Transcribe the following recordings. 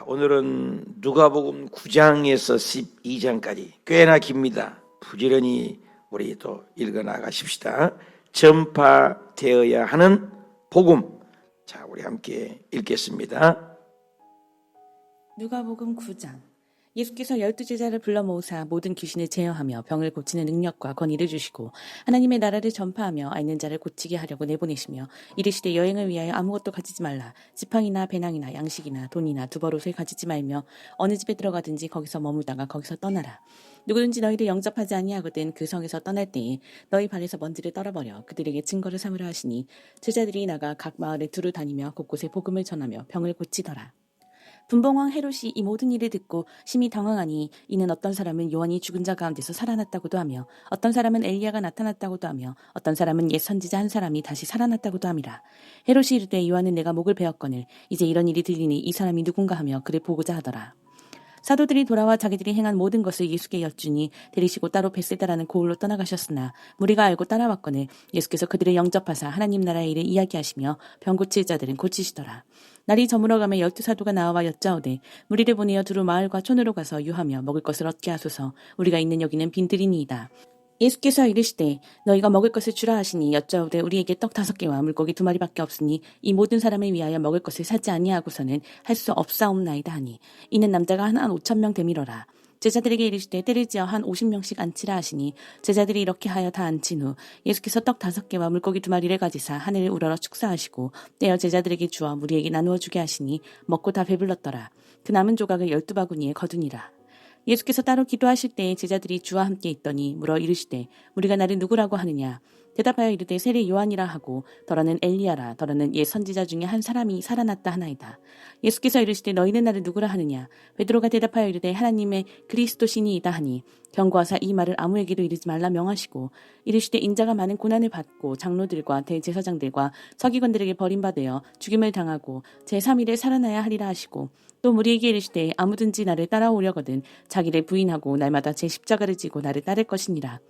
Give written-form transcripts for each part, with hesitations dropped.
자, 오늘은 누가복음 9장에서 12장까지 꽤나 깁니다. 부지런히 우리 또 읽어나가십시다. 전파되어야 하는 복음. 자, 우리 함께 읽겠습니다. 누가복음 9장. 예수께서 12제자를 불러 모으사 모든 귀신을 제어하며 병을 고치는 능력과 권위를 주시고 하나님의 나라를 전파하며 앓는 자를 고치게 하려고 내보내시며 이르시되 여행을 위하여 아무것도 가지지 말라. 지팡이나 배낭이나 양식이나 돈이나 두벌옷을 가지지 말며 어느 집에 들어가든지 거기서 머물다가 거기서 떠나라. 누구든지 너희를 영접하지 아니하거든 그 성에서 떠날 때에 너희 발에서 먼지를 떨어버려 그들에게 증거를 삼으라 하시니 제자들이 나가 각 마을에 두루 다니며 곳곳에 복음을 전하며 병을 고치더라. 분봉왕 헤롯이 이 모든 일을 듣고 심히 당황하니 이는 어떤 사람은 요한이 죽은 자 가운데서 살아났다고도 하며 어떤 사람은 엘리야가 나타났다고도 하며 어떤 사람은 옛 선지자 한 사람이 다시 살아났다고도 함이라. 헤롯이 이르되 요한은 내가 목을 베었거늘 이제 이런 일이 들리니 이 사람이 누군가 하며 그를 보고자 하더라. 사도들이 돌아와 자기들이 행한 모든 것을 예수께 여쭈니 데리시고 따로 베세다라는 고을로 떠나가셨으나 무리가 알고 따라왔거늘 예수께서 그들을 영접하사 하나님 나라의 일을 이야기하시며 병 고칠 자들은 고치시더라. 날이 저물어가며 12사도가 나와 여짜오되 무리를 보내어 두루 마을과 촌으로 가서 유하며 먹을 것을 얻게 하소서. 우리가 있는 여기는 빈들이니이다. 예수께서 이르시되 너희가 먹을 것을 주라 하시니 여짜오되 우리에게 떡 5개와 물고기 2마리밖에 없으니 이 모든 사람을 위하여 먹을 것을 사지 아니하고서는 할 수 없사옵나이다 하니 이는 남자가 한 5,000명 되밀어라. 제자들에게 이르시되 때를 지어 한 50명씩 앉히라 하시니 제자들이 이렇게 하여 다 앉힌 후 예수께서 떡 5개와 물고기 2마리를 가지사 하늘을 우러러 축사하시고 떼어 제자들에게 주어 무리에게 나누어 주게 하시니 먹고 다 배불렀더라. 그 남은 조각을 12바구니에 거두니라. 예수께서 따로 기도하실 때에 제자들이 주와 함께 있더니 물어 이르시되 우리가 나를 누구라고 하느냐. 대답하여 이르되 세례 요한이라 하고 더러는 엘리야라 더러는 옛 선지자 중에 한 사람이 살아났다 하나이다. 예수께서 이르시되 너희는 나를 누구라 하느냐. 베드로가 대답하여 이르되 하나님의 그리스도시니이다 하니 경고하사 이 말을 아무에게도 이르지 말라 명하시고 이르시되 인자가 많은 고난을 받고 장로들과 대제사장들과 서기관들에게 버림받아 죽임을 당하고 제3일에 살아나야 하리라 하시고 또 무리에게 이르시되 아무든지 나를 따라오려거든 자기를 부인하고 날마다 제 십자가를 지고 나를 따를 것이니라.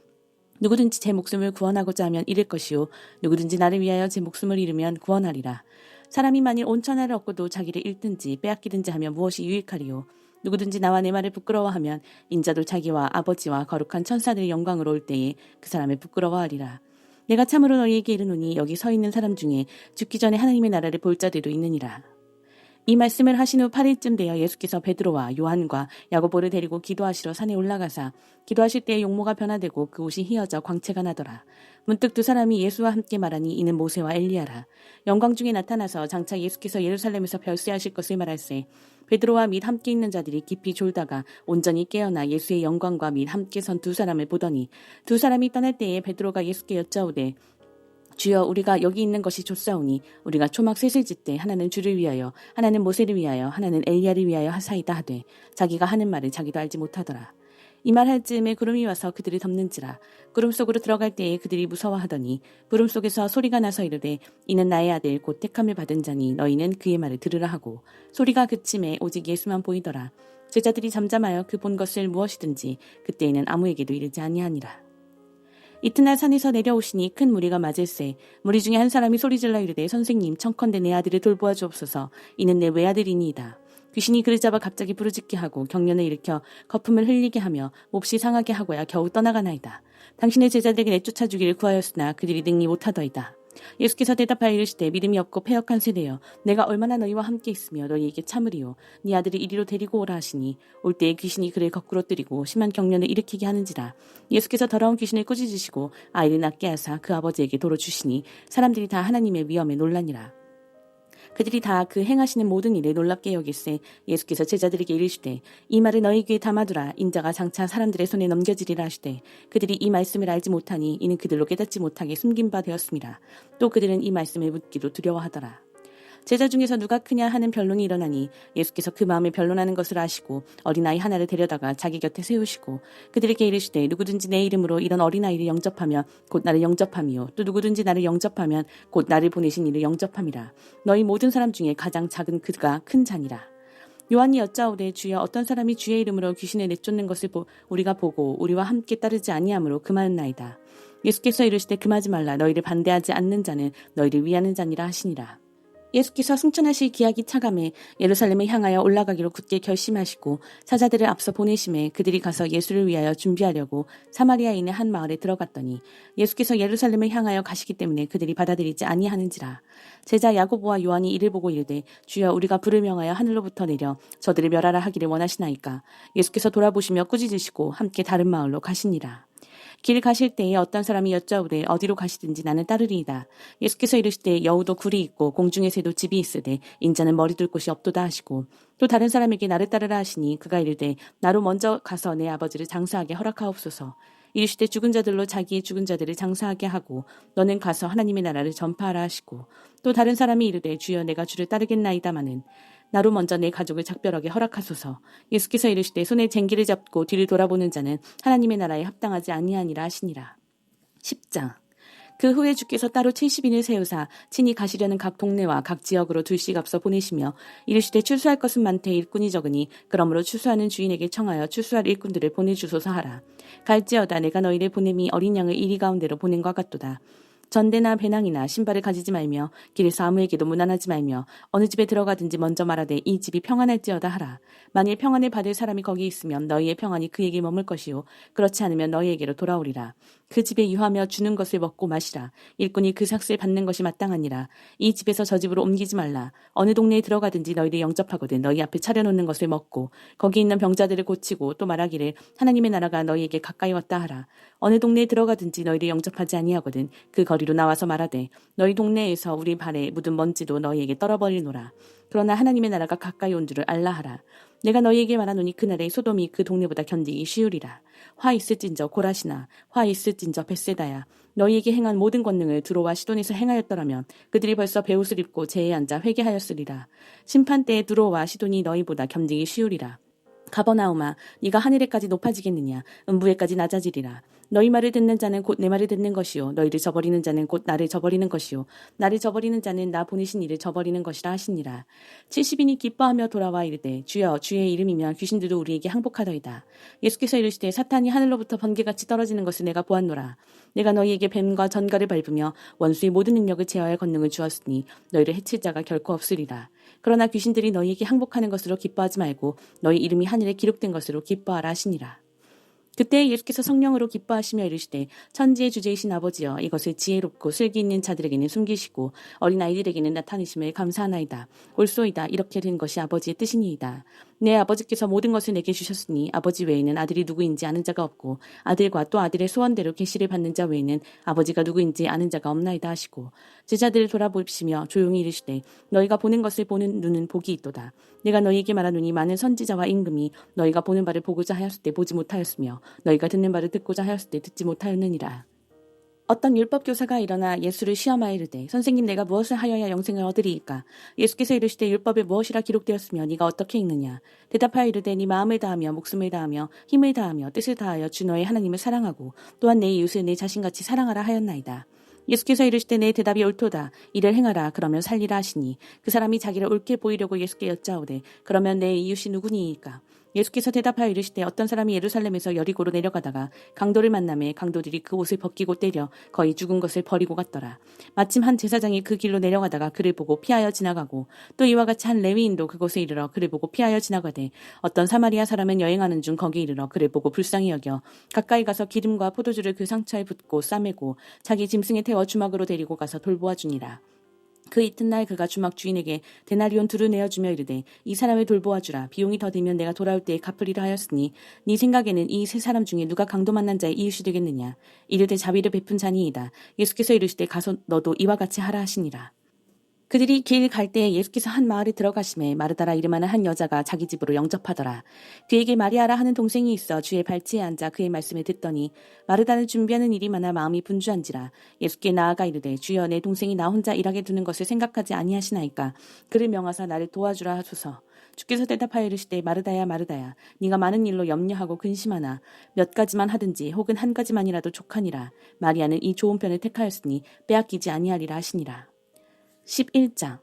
누구든지 제 목숨을 구원하고자 하면 잃을 것이요 누구든지 나를 위하여 제 목숨을 잃으면 구원하리라. 사람이 만일 온 천하를 얻고도 자기를 잃든지 빼앗기든지 하면 무엇이 유익하리요. 누구든지 나와 내 말을 부끄러워하면 인자도 자기와 아버지와 거룩한 천사들의 영광으로 올 때에 그 사람을 부끄러워하리라. 내가 참으로 너희에게 이르노니 여기 서 있는 사람 중에 죽기 전에 하나님의 나라를 볼 자들도 있느니라. 이 말씀을 하신 후 8일쯤 되어 예수께서 베드로와 요한과 야고보를 데리고 기도하시러 산에 올라가사 기도하실 때에 용모가 변화되고 그 옷이 휘어져 광채가 나더라. 문득 두 사람이 예수와 함께 말하니 이는 모세와 엘리야라. 영광 중에 나타나서 장차 예수께서 예루살렘에서 별세하실 것을 말할세. 베드로와 및 함께 있는 자들이 깊이 졸다가 온전히 깨어나 예수의 영광과 및 함께 선 두 사람을 보더니 두 사람이 떠날 때에 베드로가 예수께 여짜오되 주여 우리가 여기 있는 것이 좋사오니 우리가 초막 셋을 짓되 하나는 주를 위하여 하나는 모세를 위하여 하나는 엘리야를 위하여 하사이다 하되 자기가 하는 말을 자기도 알지 못하더라. 이 말 할 즈음에 구름이 와서 그들을 덮는지라. 구름 속으로 들어갈 때에 그들이 무서워하더니 구름 속에서 소리가 나서 이르되 이는 나의 아들 곧 택함을 받은 자니 너희는 그의 말을 들으라 하고 소리가 그침에 오직 예수만 보이더라. 제자들이 잠잠하여 그 본 것을 무엇이든지 그때에는 아무에게도 이르지 아니하니라. 이튿날 산에서 내려오시니 큰 무리가 맞을세. 무리 중에 한 사람이 소리질러 이르되 선생님 청컨대 내 아들을 돌보아 주옵소서. 이는 내 외아들이니이다. 귀신이 그를 잡아 갑자기 부르짖게 하고 경련을 일으켜 거품을 흘리게 하며 몹시 상하게 하고야 겨우 떠나가나이다. 당신의 제자들에게 내쫓아 주기를 구하였으나 그들이 능히 못하더이다. 예수께서 대답하여 이르시되 믿음이 없고 패역한 세대여 내가 얼마나 너희와 함께 있으며 너희에게 참으리요 네 아들을 이리로 데리고 오라 하시니 올 때에 귀신이 그를 거꾸로 뜨리고 심한 경련을 일으키게 하는지라. 예수께서 더러운 귀신을 꾸짖으시고 아이를 낳게 하사 그 아버지에게 도로 주시니 사람들이 다 하나님의 위엄에 놀라니라. 그들이 다 그 행하시는 모든 일에 놀랍게 여길세. 예수께서 제자들에게 이르시되 이 말을 너희 귀에 담아두라. 인자가 장차 사람들의 손에 넘겨지리라 하시되 그들이 이 말씀을 알지 못하니 이는 그들로 깨닫지 못하게 숨긴 바 되었습니다. 또 그들은 이 말씀을 묻기도 두려워하더라. 제자 중에서 누가 크냐 하는 변론이 일어나니 예수께서 그 마음에 변론하는 것을 아시고 어린아이 하나를 데려다가 자기 곁에 세우시고 그들에게 이르시되 누구든지 내 이름으로 이런 어린아이를 영접하면 곧 나를 영접함이요 또 누구든지 나를 영접하면 곧 나를 보내신 이를 영접함이라. 너희 모든 사람 중에 가장 작은 그가 큰 자니라. 요한이 여짜오되 주여 어떤 사람이 주의 이름으로 귀신을 내쫓는 것을 우리가 보고 우리와 함께 따르지 아니하므로 금하였나이다. 예수께서 이르시되 금하지 말라. 너희를 반대하지 않는 자는 너희를 위하는 자니라 하시니라. 예수께서 승천하실 기약이 차감해 예루살렘을 향하여 올라가기로 굳게 결심하시고 사자들을 앞서 보내심에 그들이 가서 예수를 위하여 준비하려고 사마리아에 있는 한 마을에 들어갔더니 예수께서 예루살렘을 향하여 가시기 때문에 그들이 받아들이지 아니하는지라. 제자 야고보와 요한이 이를 보고 이르되 주여 우리가 불을 명하여 하늘로부터 내려 저들을 멸하라 하기를 원하시나이까. 예수께서 돌아보시며 꾸짖으시고 함께 다른 마을로 가시니라. 길 가실 때에 어떤 사람이 여짜오되 어디로 가시든지 나는 따르리이다. 예수께서 이르시되 여우도 굴이 있고 공중의 새도 집이 있으되 인자는 머리 둘 곳이 없도다 하시고 또 다른 사람에게 나를 따르라 하시니 그가 이르되 나로 먼저 가서 내 아버지를 장사하게 허락하옵소서. 이르시되 죽은 자들로 자기의 죽은 자들을 장사하게 하고 너는 가서 하나님의 나라를 전파하라 하시고 또 다른 사람이 이르되 주여 내가 주를 따르겠나이다마는 나로 먼저 내 가족을 작별하게 허락하소서. 예수께서 이르시되 손에 쟁기를 잡고 뒤를 돌아보는 자는 하나님의 나라에 합당하지 아니하니라 하시니라. 10장. 그 후에 주께서 따로 70인을 세우사 친히 가시려는 각 동네와 각 지역으로 둘씩 앞서 보내시며 이르시되 추수할 것은 많되 일꾼이 적으니 그러므로 추수하는 주인에게 청하여 추수할 일꾼들을 보내주소서 하라. 갈지어다 내가 너희를 보냄이 어린 양을 이리 가운데로 보낸과 같도다. 전대나 배낭이나 신발을 가지지 말며 길에서 아무에게도 무난하지 말며 어느 집에 들어가든지 먼저 말하되 이 집이 평안할지어다 하라. 만일 평안을 받을 사람이 거기 있으면 너희의 평안이 그에게 머물 것이요 그렇지 않으면 너희에게로 돌아오리라. 그 집에 유하며 주는 것을 먹고 마시라. 일꾼이 그 삭슬 받는 것이 마땅하니라. 이 집에서 저 집으로 옮기지 말라. 어느 동네에 들어가든지 너희를 영접하거든 너희 앞에 차려놓는 것을 먹고 거기 있는 병자들을 고치고 또 말하기를 하나님의 나라가 너희에게 가까이 왔다 하라. 어느 동네에 들어가든지 너희를 영접하지 아니하거든 그 거리로 나와서 말하되 너희 동네에서 우리 발에 묻은 먼지도 너희에게 떨어버리노라. 그러나 하나님의 나라가 가까이 온 줄을 알라 하라. 내가 너희에게 말하노니 그날에 소돔이 그 동네보다 견디기 쉬우리라. 화 있을진저 고라시나 화 있을진저 벳세다야 너희에게 행한 모든 권능을 두로와 시돈에서 행하였더라면 그들이 벌써 베옷을 입고 제에 앉아 회개하였으리라. 심판 때에 두로와 시돈이 너희보다 견디기 쉬우리라. 가버나움아 네가 하늘에까지 높아지겠느냐 음부에까지 낮아지리라. 너희 말을 듣는 자는 곧 내 말을 듣는 것이요 너희를 저버리는 자는 곧 나를 저버리는 것이요 나를 저버리는 자는 나 보내신 이를 저버리는 것이라 하시니라. 70인이 기뻐하며 돌아와 이르되 주여 주의 이름이면 귀신들도 우리에게 항복하더이다. 예수께서 이르시되 사탄이 하늘로부터 번개같이 떨어지는 것을 내가 보았노라. 내가 너희에게 뱀과 전갈을 밟으며 원수의 모든 능력을 제어할 권능을 주었으니 너희를 해칠 자가 결코 없으리라. 그러나 귀신들이 너희에게 항복하는 것으로 기뻐하지 말고 너희 이름이 하늘에 기록된 것으로 기뻐하라 하시니라. 그때 예수께서 성령으로 기뻐하시며 이르시되 천지의 주제이신 아버지여 이것을 지혜롭고 슬기 있는 자들에게는 숨기시고 어린아이들에게는 나타내심을 감사하나이다. 옳소이다. 이렇게 된 것이 아버지의 뜻이니이다. 내 아버지께서 모든 것을 내게 주셨으니 아버지 외에는 아들이 누구인지 아는 자가 없고 아들과 또 아들의 소원대로 계시를 받는 자 외에는 아버지가 누구인지 아는 자가 없나이다 하시고 제자들을 돌아보시며 조용히 이르시되 너희가 보는 것을 보는 눈은 복이 있도다. 내가 너희에게 말하노니 많은 선지자와 임금이 너희가 보는 바를 보고자 하였을 때 보지 못하였으며 너희가 듣는 바를 듣고자 하였을 때 듣지 못하였느니라. 어떤 율법교사가 일어나 예수를 시험하여 이르되 선생님 내가 무엇을 하여야 영생을 얻으리이까. 예수께서 이르시되 율법에 무엇이라 기록되었으며 네가 어떻게 읽느냐. 대답하여 이르되 네 마음을 다하며 목숨을 다하며 힘을 다하며 뜻을 다하여 주 너의 하나님을 사랑하고 또한 내 이웃을 내 자신같이 사랑하라 하였나이다. 예수께서 이르시되 내 대답이 옳도다. 이를 행하라. 그러면 살리라 하시니 그 사람이 자기를 옳게 보이려고 예수께 여짜오되 그러면 내 이웃이 누구니이까. 예수께서 대답하여 이르시되 어떤 사람이 예루살렘에서 여리고로 내려가다가 강도를 만나매 강도들이 그 옷을 벗기고 때려 거의 죽은 것을 버리고 갔더라. 마침 한 제사장이 그 길로 내려가다가 그를 보고 피하여 지나가고 또 이와 같이 한 레위인도 그곳에 이르러 그를 보고 피하여 지나가되 어떤 사마리아 사람은 여행하는 중 거기 이르러 그를 보고 불쌍히 여겨 가까이 가서 기름과 포도주를 그 상처에 붓고 싸매고 자기 짐승에 태워 주막으로 데리고 가서 돌보아 주니라. 그 이튿날 그가 주막 주인에게 데나리온 둘을 내어주며 이르되 이 사람을 돌보아 주라. 비용이 더 들면 내가 돌아올 때에 갚으리라 하였으니 네 생각에는 이 세 사람 중에 누가 강도 만난 자의 이웃이 되겠느냐. 이르되 자비를 베푼 자니이다. 예수께서 이르시되 가서 너도 이와 같이 하라 하시니라. 그들이 길 갈 때에 예수께서 한 마을에 들어가심에 마르다라 이름하는 한 여자가 자기 집으로 영접하더라. 그에게 마리아라 하는 동생이 있어 주의 발치에 앉아 그의 말씀을 듣더니 마르다는 준비하는 일이 많아 마음이 분주한지라. 예수께 나아가 이르되 주여 내 동생이 나 혼자 일하게 두는 것을 생각하지 아니하시나이까. 그를 명하사 나를 도와주라 하소서. 주께서 대답하여 이르시되 마르다야 마르다야 네가 많은 일로 염려하고 근심하나 몇 가지만 하든지 혹은 한 가지만이라도 족하니라. 마리아는 이 좋은 편을 택하였으니 빼앗기지 아니하리라 하시니라. 11장.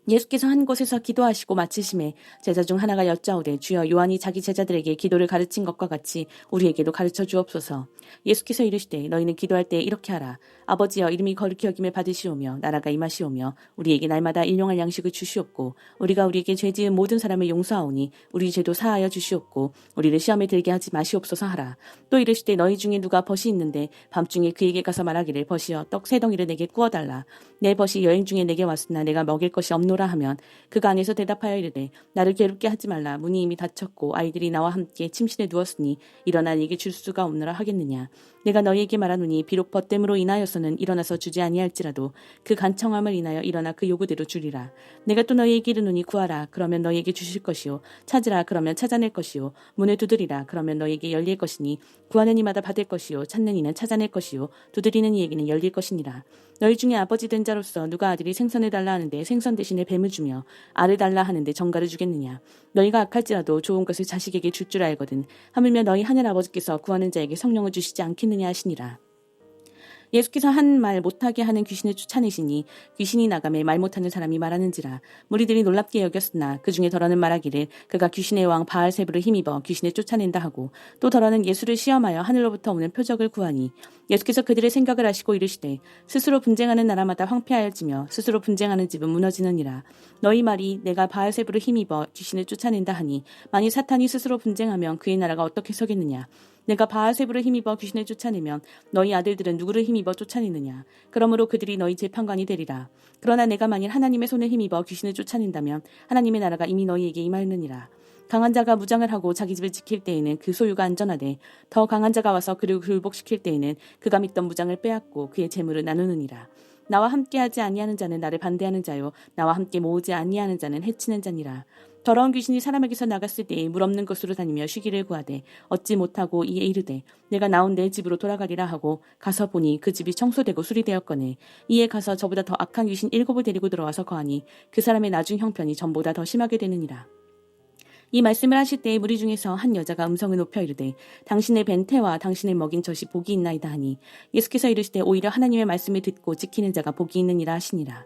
예수께서 한 곳에서 기도하시고 마치심에 제자 중 하나가 여짜오되 주여 요한이 자기 제자들에게 기도를 가르친 것과 같이 우리에게도 가르쳐 주옵소서. 예수께서 이르시되 너희는 기도할 때 이렇게 하라. 아버지여 이름이 거룩히 여김을 받으시오며 나라가 임하시오며 우리에게 날마다 일용할 양식을 주시옵고 우리가 우리에게 죄 지은 모든 사람을 용서하오니 우리 죄도 사하여 주시옵고 우리를 시험에 들게 하지 마시옵소서 하라. 또 이르시되 너희 중에 누가 벗이 있는데 밤중에 그에게 가서 말하기를 벗이여 떡 세 덩이를 내게 구워달라. 내 벗이 여행 중에 내게 왔으나 내가 먹일 것이 없노라 하면 그가 안에서 대답하여 이르되 나를 괴롭게 하지 말라. 문이 이미 닫혔고 아이들이 나와 함께 침실에 누웠으니 일어나 네게 줄 수가 없노라 하겠느냐. 내가 너희에게 말하노니 비록 벗됨으로 인하여서는 일어나서 주지 아니할지라도 그 간청함을 인하여 일어나 그 요구대로 주리라. 내가 또 너희에게 이르노니 구하라. 그러면 너희에게 주실 것이요 찾으라. 그러면 찾아낼 것이요 문을 두드리라. 그러면 너희에게 열릴 것이니 구하는 이마다 받을 것이요 찾는 이는 찾아낼 것이요 두드리는 이에게는 열릴 것이니라. 너희 중에 아버지 된 자로서 누가 아들이 생선을 달라 하는데 생선 대신에 뱀을 주며 알을 달라 하는데 정갈을 주겠느냐. 너희가 악할지라도 좋은 것을 자식에게 줄 줄 알거든 하물며 너희 하늘 아버지께서 구하는 자에게 성령을 주시지 않겠느냐 하시니라. 예수께서 한 말 못하게 하는 귀신을 쫓아내시니 귀신이 나가매 말 못하는 사람이 말하는지라. 무리들이 놀랍게 여겼으나 그 중에 덜어는 말하기를 그가 귀신의 왕 바알세불을 힘입어 귀신을 쫓아낸다 하고 또 덜어는 예수를 시험하여 하늘로부터 오는 표적을 구하니 예수께서 그들의 생각을 아시고 이르시되 스스로 분쟁하는 나라마다 황폐하여지며 스스로 분쟁하는 집은 무너지느니라. 너희 말이 내가 바알세불을 힘입어 귀신을 쫓아낸다 하니 만일 사탄이 스스로 분쟁하면 그의 나라가 어떻게 서겠느냐. 내가 바알세불을 힘입어 귀신을 쫓아내면 너희 아들들은 누구를 힘입어 쫓아내느냐. 그러므로 그들이 너희 재판관이 되리라. 그러나 내가 만일 하나님의 손을 힘입어 귀신을 쫓아낸다면 하나님의 나라가 이미 너희에게 임하였느니라. 강한 자가 무장을 하고 자기 집을 지킬 때에는 그 소유가 안전하되 더 강한 자가 와서 그를 굴복시킬 때에는 그가 믿던 무장을 빼앗고 그의 재물을 나누느니라. 나와 함께하지 아니하는 자는 나를 반대하는 자요 나와 함께 모으지 아니하는 자는 해치는 자니라. 더러운 귀신이 사람에게서 나갔을 때에 물 없는 곳으로 다니며 쉬기를 구하되 얻지 못하고 이에 이르되 내가 나온 내 집으로 돌아가리라 하고 가서 보니 그 집이 청소되고 수리되었거늘 이에 가서 저보다 더 악한 귀신 7을 데리고 들어와서 거하니 그 사람의 나중 형편이 전보다 더 심하게 되느니라. 이 말씀을 하실 때에 무리 중에서 한 여자가 음성을 높여 이르되 당신의 벤태와 당신의 먹인 젖이 복이 있나이다 하니 예수께서 이르시되 오히려 하나님의 말씀을 듣고 지키는 자가 복이 있느니라 하시니라.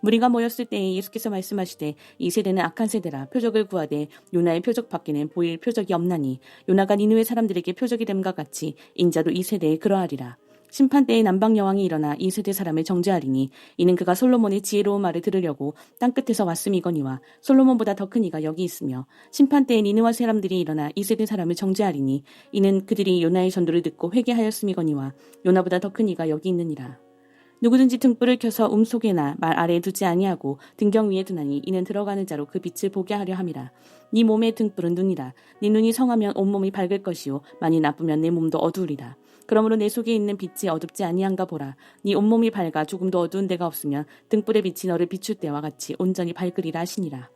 무리가 모였을 때에 예수께서 말씀하시되 이 세대는 악한 세대라. 표적을 구하되 요나의 표적 밖에는 보일 표적이 없나니 요나가 니느웨 사람들에게 표적이 됨과 같이 인자도 이 세대에 그러하리라. 심판 때에 남방 여왕이 일어나 이 세대 사람을 정죄하리니 이는 그가 솔로몬의 지혜로운 말을 들으려고 땅끝에서 왔음이거니와 솔로몬보다 더 큰 이가 여기 있으며 심판 때에 니느웨 사람들이 일어나 이 세대 사람을 정죄하리니 이는 그들이 요나의 전도를 듣고 회개하였음이거니와 요나보다 더 큰 이가 여기 있느니라. 누구든지 등불을 켜서 속에나 말 아래에 두지 아니하고 등경 위에 두나니 이는 들어가는 자로 그 빛을 보게 하려 함이라. 네 몸의 등불은 눈이라. 네 눈이 성하면 온몸이 밝을 것이요 만일 나쁘면 내 몸도 어두우리라. 그러므로 내 속에 있는 빛이 어둡지 아니한가 보라. 네 온몸이 밝아 조금도 어두운 데가 없으면 등불의 빛이 너를 비출 때와 같이 온전히 밝으리라 하시니라.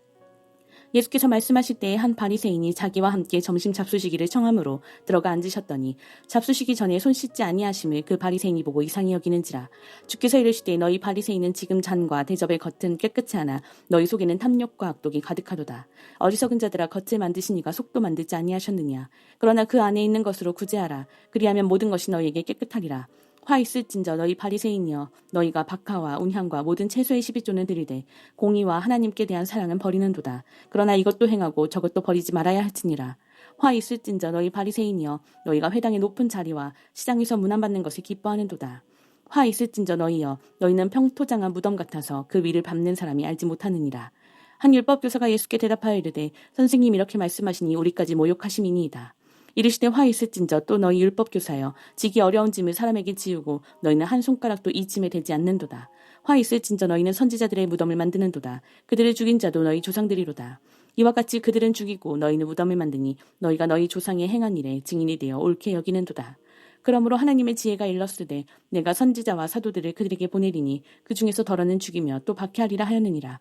예수께서 말씀하실 때에 한 바리새인이 자기와 함께 점심 잡수시기를 청함으로 들어가 앉으셨더니 잡수시기 전에 손 씻지 아니하심을 그 바리새인이 보고 이상히 여기는지라. 주께서 이르시되 너희 바리새인은 지금 잔과 대접의 겉은 깨끗이 하나 너희 속에는 탐욕과 악독이 가득하도다. 어리석은 자들아 겉을 만드시니가 속도 만들지 아니하셨느냐. 그러나 그 안에 있는 것으로 구제하라. 그리하면 모든 것이 너희에게 깨끗하리라. 화 있을진저 너희 바리새인이여 너희가 박하와 운향과 모든 채소의 12조는 드리되 공의와 하나님께 대한 사랑은 버리는도다. 그러나 이것도 행하고 저것도 버리지 말아야 할지니라. 화 있을진저 너희 바리새인이여 너희가 회당의 높은 자리와 시장에서 문안받는 것을 기뻐하는도다. 화 있을진저 너희여 너희는 평토장한 무덤 같아서 그 위를 밟는 사람이 알지 못하느니라. 한 율법교사가 예수께 대답하여 이르되 선생님 이렇게 말씀하시니 우리까지 모욕하심이니이다. 이르시되 화 있을진저 또 너희 율법교사여 지기 어려운 짐을 사람에게 지우고 너희는 한 손가락도 이 짐에 대지 않는도다. 화 있을진저 너희는 선지자들의 무덤을 만드는도다. 그들을 죽인 자도 너희 조상들이로다. 이와 같이 그들은 죽이고 너희는 무덤을 만드니 너희가 너희 조상의 행한 일에 증인이 되어 옳게 여기는도다. 그러므로 하나님의 지혜가 일렀으되 내가 선지자와 사도들을 그들에게 보내리니 그 중에서 덜어는 죽이며 또 박해하리라 하였느니라.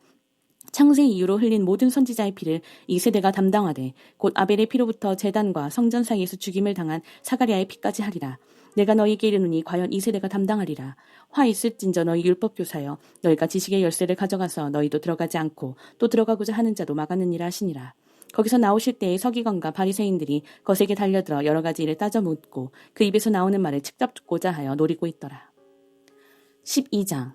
창세 이후로 흘린 모든 선지자의 피를 이 세대가 담당하되 곧 아벨의 피로부터 제단과 성전 사이에서 죽임을 당한 사가랴의 피까지 하리라. 내가 너희에게 이르노니 과연 이 세대가 담당하리라. 화 있을진저 너희 율법교사여 너희가 지식의 열쇠를 가져가서 너희도 들어가지 않고 또 들어가고자 하는 자도 막았느니라 하시니라. 거기서 나오실 때에 서기관과 바리새인들이 거세게 달려들어 여러 가지 일을 따져 묻고 그 입에서 나오는 말을 측잡고자 하여 노리고 있더라. 12장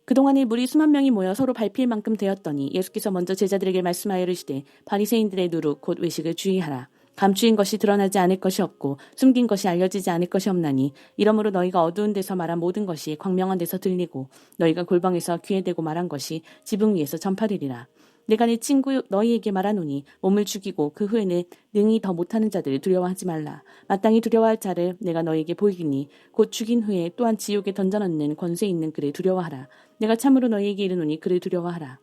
그동안에 무리 수만 명이 모여 서로 밟힐 만큼 되었더니 예수께서 먼저 제자들에게 말씀하여 이르시되 바리새인들의 누룩 곧 외식을 주의하라. 감추인 것이 드러나지 않을 것이 없고 숨긴 것이 알려지지 않을 것이 없나니 이러므로 너희가 어두운 데서 말한 모든 것이 광명한 데서 들리고 너희가 골방에서 귀에 대고 말한 것이 지붕 위에서 전파되리라. 내가 내 친구 너희에게 말하노니 몸을 죽이고 그 후에는 능히 더 못하는 자들을 두려워하지 말라. 마땅히 두려워할 자를 내가 너희에게 보이리니 곧 죽인 후에 또한 지옥에 던져넣는 권세 있는 그를 두려워하라. 내가 참으로 너희에게 이르노니 그를 두려워하라.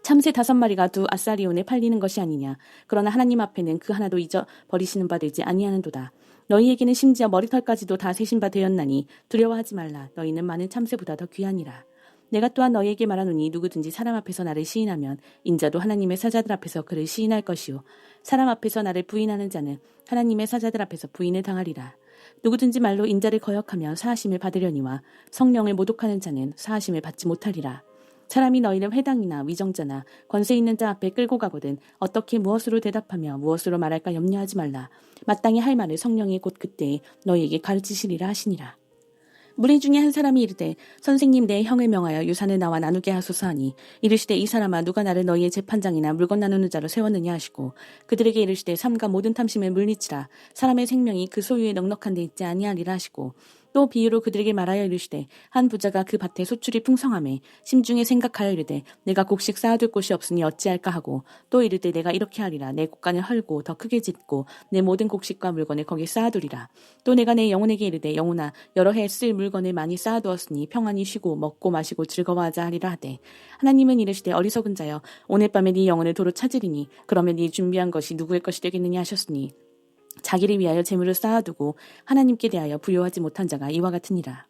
참새 5마리가 두 아사리온에 팔리는 것이 아니냐. 그러나 하나님 앞에는 그 하나도 잊어버리시는 바 되지 아니하는도다. 너희에게는 심지어 머리털까지도 다 세신 바 되었나니 두려워하지 말라. 너희는 많은 참새보다 더 귀하니라. 내가 또한 너희에게 말하노니 누구든지 사람 앞에서 나를 시인하면 인자도 하나님의 사자들 앞에서 그를 시인할 것이요 사람 앞에서 나를 부인하는 자는 하나님의 사자들 앞에서 부인을 당하리라. 누구든지 말로 인자를 거역하며 사하심을 받으려니와 성령을 모독하는 자는 사하심을 받지 못하리라. 사람이 너희를 회당이나 위정자나 권세 있는 자 앞에 끌고 가거든 어떻게 무엇으로 대답하며 무엇으로 말할까 염려하지 말라. 마땅히 할 말을 성령이 곧 그때에 너희에게 가르치시리라 하시니라. 무리 중에 한 사람이 이르되 선생님 내 형을 명하여 유산을 나와 나누게 하소서 하니 이르시되 이 사람아 누가 나를 너희의 재판장이나 물건 나누는 자로 세웠느냐 하시고 그들에게 이르시되 삼가 모든 탐심을 물리치라. 사람의 생명이 그 소유에 넉넉한 데 있지 아니하리라 하시고 또 비유로 그들에게 말하여 이르시되 한 부자가 그 밭에 소출이 풍성하매 심중에 생각하여 이르되 내가 곡식 쌓아둘 곳이 없으니 어찌할까 하고 또 이르되 내가 이렇게 하리라. 내 곳간을 헐고 더 크게 짓고 내 모든 곡식과 물건을 거기 쌓아두리라. 또 내가 내 영혼에게 이르되 영혼아 여러 해 쓸 물건을 많이 쌓아두었으니 평안히 쉬고 먹고 마시고 즐거워하자 하리라 하되 하나님은 이르시되 어리석은 자여 오늘 밤에 네 영혼을 도로 찾으리니 그러면 네 준비한 것이 누구의 것이 되겠느냐 하셨으니 자기를 위하여 재물을 쌓아두고 하나님께 대하여 부요하지 못한 자가 이와 같으니라.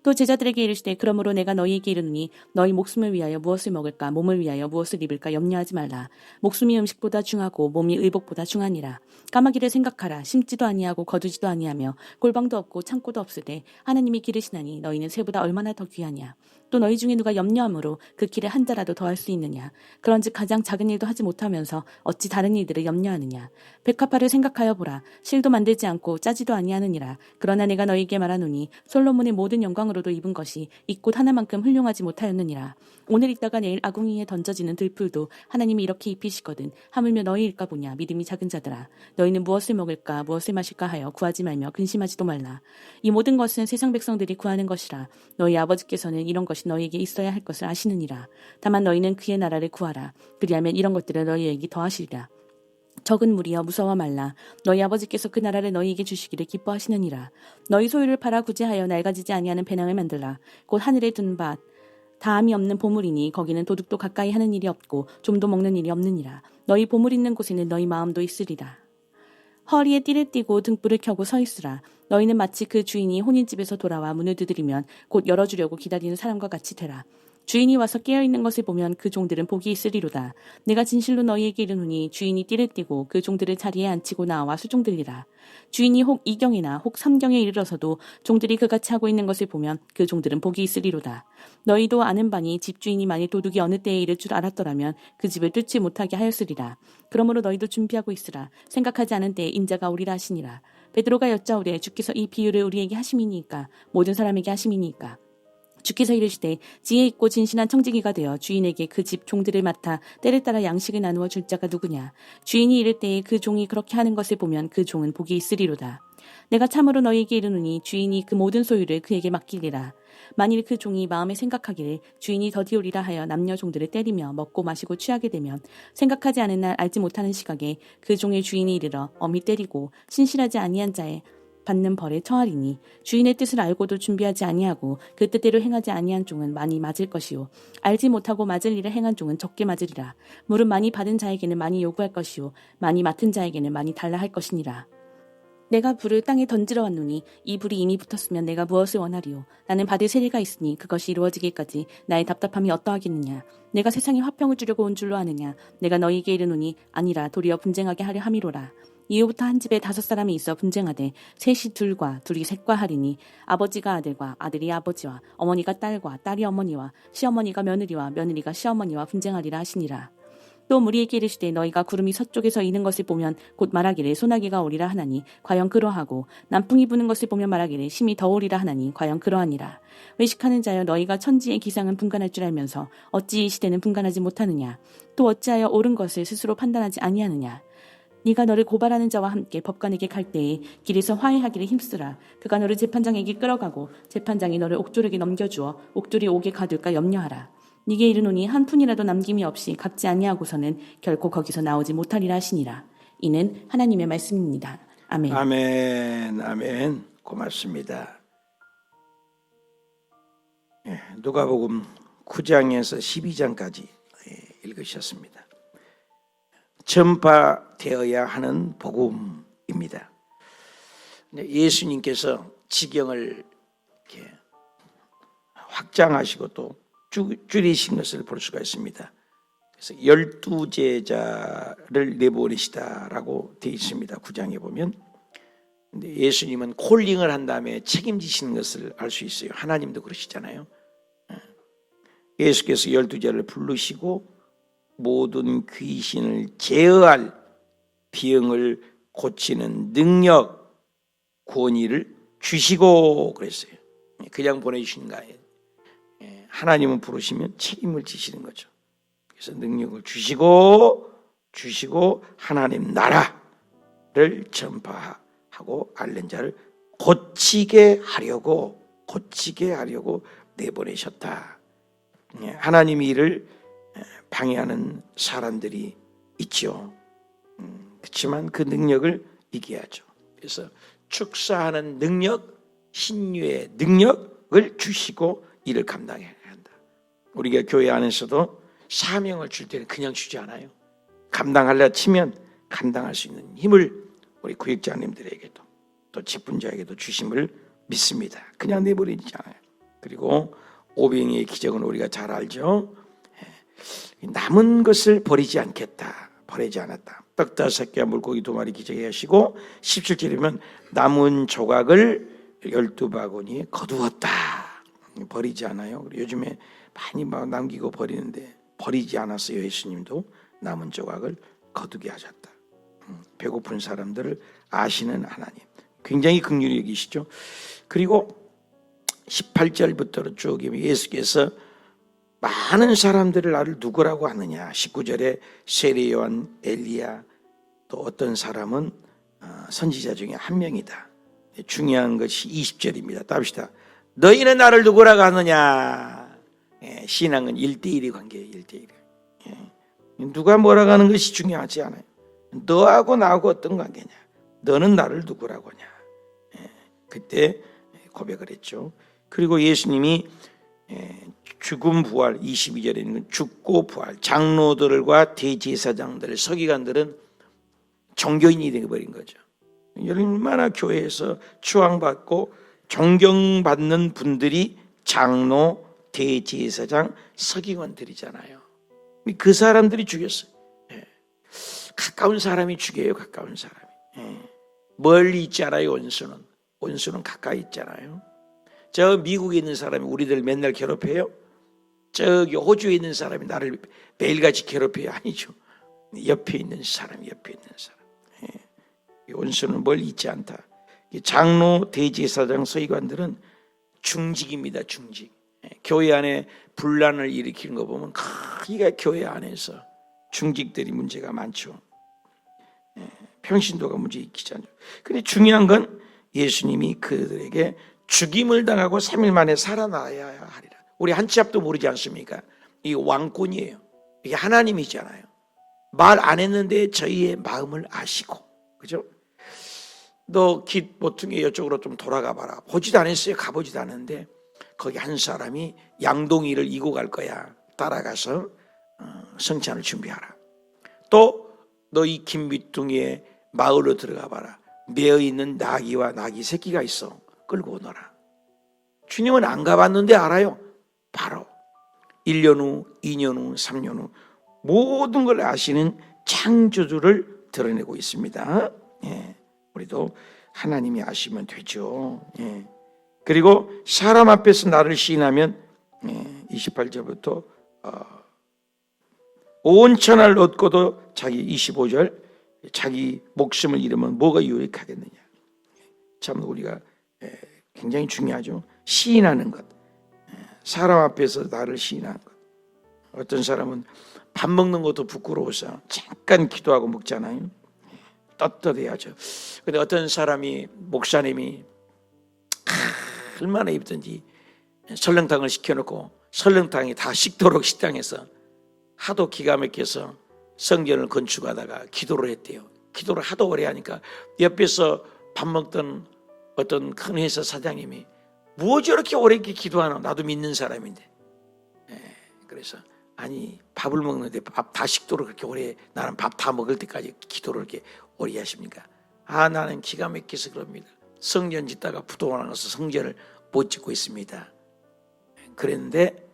또 제자들에게 이르시되 그러므로 내가 너희에게 이르노니 너희 목숨을 위하여 무엇을 먹을까 몸을 위하여 무엇을 입을까 염려하지 말라. 목숨이 음식보다 중하고 몸이 의복보다 중하니라. 까마귀를 생각하라. 심지도 아니하고 거두지도 아니하며 골방도 없고 창고도 없으되 하나님이 기르시나니 너희는 새보다 얼마나 더 귀하냐. 또 너희 중에 누가 염려함으로 그 길에 한 자라도 더할 수 있느냐. 그런즉 가장 작은 일도 하지 못하면서 어찌 다른 일들을 염려하느냐. 백합화를 생각하여 보라. 실도 만들지 않고 짜지도 아니하느니라. 그러나 내가 너희에게 말하노니 솔로몬의 모든 영광으로도 입은 것이 이 꽃 하나만큼 훌륭하지 못하였느니라. 오늘 있다가 내일 아궁이에 던져지는 들풀도 하나님이 이렇게 입히시거든 하물며 너희일까 보냐. 믿음이 작은 자들아. 너희는 무엇을 먹을까 무엇을 마실까 하여 구하지 말며 근심하지도 말라. 이 모든 것은 세상 백성들이 구하는 것이라. 너희 아버지께서는 이런 것이 너희에게 있어야 할 것을 아시느니라. 다만 너희는 그의 나라를 구하라. 그리하면 이런 것들을 너희에게 더하시리라. 적은 무리여 무서워 말라. 너희 아버지께서 그 나라를 너희에게 주시기를 기뻐하시느니라. 너희 소유를 팔아 구제하여 낡아지지 아니하는 배낭을 만들라. 곧 하늘에 둔 밭 다함이 없는 보물이니 거기는 도둑도 가까이 하는 일이 없고 좀도 먹는 일이 없느니라. 너희 보물 있는 곳에는 너희 마음도 있으리라. 허리에 띠를 띠고 등불을 켜고 서 있으라. 너희는 마치 그 주인이 혼인집에서 돌아와 문을 두드리면 곧 열어주려고 기다리는 사람과 같이 되라. 주인이 와서 깨어있는 것을 보면 그 종들은 복이 있으리로다. 내가 진실로 너희에게 이르노니 주인이 띠를 띠고 그 종들을 자리에 앉히고 나와 수종들리라. 주인이 혹 2경이나 혹 3경에 이르러서도 종들이 그같이 하고 있는 것을 보면 그 종들은 복이 있으리로다. 너희도 아는 바니 집주인이 만일 도둑이 어느 때에 이를 줄 알았더라면 그 집을 뚫지 못하게 하였으리라. 그러므로 너희도 준비하고 있으라. 생각하지 않은 때에 인자가 오리라 하시니라. 베드로가 여짜오되 주께서 이 비유를 우리에게 하심이니까 모든 사람에게 하심이니까. 주께서 이르시되 지혜 있고 진실한 청지기가 되어 주인에게 그 집 종들을 맡아 때를 따라 양식을 나누어 줄 자가 누구냐. 주인이 이를 때에 그 종이 그렇게 하는 것을 보면 그 종은 복이 있으리로다. 내가 참으로 너희에게 이르노니 주인이 그 모든 소유를 그에게 맡기리라. 만일 그 종이 마음에 생각하기를 주인이 더디오리라 하여 남녀 종들을 때리며 먹고 마시고 취하게 되면 생각하지 않은 날 알지 못하는 시각에 그 종의 주인이 이르러 엄히 때리고 신실하지 아니한 자의 받는 벌에 처하리니 주인의 뜻을 알고도 준비하지 아니하고 그 뜻대로 행하지 아니한 종은 많이 맞을 것이요 알지 못하고 맞을 일을 행한 종은 적게 맞으리라. 물은 많이 받은 자에게는 많이 요구할 것이요 많이 맡은 자에게는 많이 달라 할 것이니라. 내가 불을 땅에 던지러 왔노니 이 불이 이미 붙었으면 내가 무엇을 원하리요. 나는 받을 세례가 있으니 그것이 이루어지기까지 나의 답답함이 어떠하겠느냐. 내가 세상에 화평을 주려고 온 줄로 아느냐. 내가 너희에게 이르노니 아니라 도리어 분쟁하게 하려 함이로라. 이후부터 한 집에 5사람이 있어 분쟁하되 셋이 둘과 둘이 셋과 하리니 아버지가 아들과 아들이 아버지와 어머니가 딸과 딸이 어머니와 시어머니가 며느리와 며느리가 시어머니와 분쟁하리라 하시니라. 또 무리에게 이르시되 너희가 구름이 서쪽에서 이는 것을 보면 곧 말하기를 소나기가 오리라 하나니 과연 그러하고 남풍이 부는 것을 보면 말하기를 심히 더우리라 하나니 과연 그러하니라. 외식하는 자여 너희가 천지의 기상은 분간할 줄 알면서 어찌 이 시대는 분간하지 못하느냐. 또 어찌하여 옳은 것을 스스로 판단하지 아니하느냐. 네가 너를 고발하는 자와 함께 법관에게 갈 때에 길에서 화해하기를 힘쓰라. 그가 너를 재판장에게 끌어가고 재판장이 너를 옥졸에게 넘겨주어 옥졸이 옥에 가둘까 염려하라. 네게 이르노니 한 푼이라도 남김이 없이 갚지 아니하고서는 결코 거기서 나오지 못하리라 하시니라. 이는 하나님의 말씀입니다. 아멘. 아멘, 아멘. 고맙습니다. 누가복음 9장에서 12장까지 읽으셨습니다. 전파되어야 하는 복음입니다. 예수님께서 지경을 이렇게 확장하시고 또 줄이신 것을 볼 수가 있습니다. 그래서 12제자를 내보내시다라고 되어 있습니다. 9장에 보면. 근데 예수님은 콜링을 한 다음에 책임지시는 것을 알 수 있어요. 하나님도 그러시잖아요. 예수께서 12제자를 부르시고 모든 귀신을 제어할 병을 고치는 능력, 권위를 주시고 그랬어요. 그냥 보내주시는 거 아니에요. 하나님은 부르시면 책임을 지시는 거죠. 그래서 능력을 주시고 하나님 나라를 전파하고 앓는 자를 고치게 하려고 내보내셨다. 하나님의 일을 방해하는 사람들이 있죠. 그렇지만 그 능력을 이겨야죠. 그래서 축사하는 능력, 신유의 능력을 주시고 일을 감당해야 한다. 우리가 교회 안에서도 사명을 줄 때는 그냥 주지 않아요. 감당하려 치면 감당할 수 있는 힘을 우리 구역장님들에게도 또 직분자에게도 주심을 믿습니다. 그냥 내버리지 않아요. 그리고 오병이의 기적은 우리가 잘 알죠. 남은 것을 버리지 않겠다. 버리지 않았다. 떡 5개와 물고기 2마리 기적해 하시고 17절이면 남은 조각을 12바구니에 거두었다. 버리지 않아요. 요즘에 많이 막 남기고 버리는데 버리지 않았어요. 예수님도 남은 조각을 거두게 하셨다. 배고픈 사람들을 아시는 하나님. 굉장히 긍휼히 여기시죠. 그리고 18절부터 쭉 예수께서 많은 사람들을 나를 누구라고 하느냐. 19절에 세례요한, 엘리야, 또 어떤 사람은 선지자 중에 한 명이다. 중요한 것이 20절입니다. 답시다. 너희는 나를 누구라고 하느냐. 신앙은 1대1의 관계예요. 1대1. 누가 뭐라고 하는 것이 중요하지 않아요. 너하고 나하고 어떤 관계냐. 너는 나를 누구라고 하냐. 그때 고백을 했죠. 그리고 예수님이 죽음 부활 22절에 있는 죽고 부활 장로들과 대제사장들 서기관들은 종교인이 되어버린 거죠. 얼마나 교회에서 추앙받고 존경받는 분들이 장로, 대제사장, 서기관들이잖아요. 그 사람들이 죽였어요. 가까운 사람이 죽여요. 가까운 사람이. 멀리 있잖아요. 원수는 가까이 있잖아요. 저 미국에 있는 사람이 우리들 맨날 괴롭혀요? 저기 호주에 있는 사람이 나를 매일같이 괴롭혀요? 아니죠. 옆에 있는 사람. 원수는 멀리 있지 않다. 장로, 대제사장, 서기관들은 중직입니다. 중직. 교회 안에 분란을 일으키는 거 보면 거기가 교회 안에서 중직들이 문제가 많죠. 평신도가 문제 있기잖아요. 근데 중요한 건 예수님이 그들에게 죽임을 당하고 3일 만에 살아나야 하리라. 우리 한치 앞도 모르지 않습니까? 이게 왕권이에요. 이게 하나님이잖아요. 말 안 했는데 저희의 마음을 아시고, 그죠? 너 깃 모퉁이 이쪽으로 좀 돌아가 봐라. 보지도 않았어요. 가보지도 않았는데 거기 한 사람이 양동이를 이고 갈 거야. 따라가서 성찬을 준비하라. 또 너 이 긴 모퉁이에 마을로 들어가 봐라. 매어 있는 나귀와 나귀 새끼가 있어. 끌고 오너라. 주님은 안 가봤는데 알아요. 바로 1년 후, 2년 후, 3년 후 모든 걸 아시는 창조주를 드러내고 있습니다. 우리도 하나님이 아시면 되죠. 그리고 사람 앞에서 나를 시인하면 28절부터 온 천하를 얻고도 자기 25절 자기 목숨을 잃으면 뭐가 유익하겠느냐. 참 우리가 굉장히 중요하죠. 시인하는 것. 사람 앞에서 나를 시인하는 것. 어떤 사람은 밥 먹는 것도 부끄러워서 잠깐 기도하고 먹잖아요. 떳떳해야죠. 근데 어떤 사람이 목사님이 얼마나 입든지 설렁탕을 시켜놓고 설렁탕이 다 식도록 식당에서 하도 기가 막혀서 성전을 건축하다가 기도를 했대요. 기도를 하도 오래 하니까 옆에서 밥 먹던 어떤 큰 회사 사장님이 뭐 저렇게 오래 기도하나, 나도 믿는 사람인데. 그래서 아니 밥을 먹는데 밥 다 식도록 그렇게 오래, 나는 밥 다 먹을 때까지 기도를 이렇게 오래 하십니까? 나는 기가 막혀서 그럽니다. 성전 짓다가 부도가 나서 성전을 못 짓고 있습니다. 그랬는데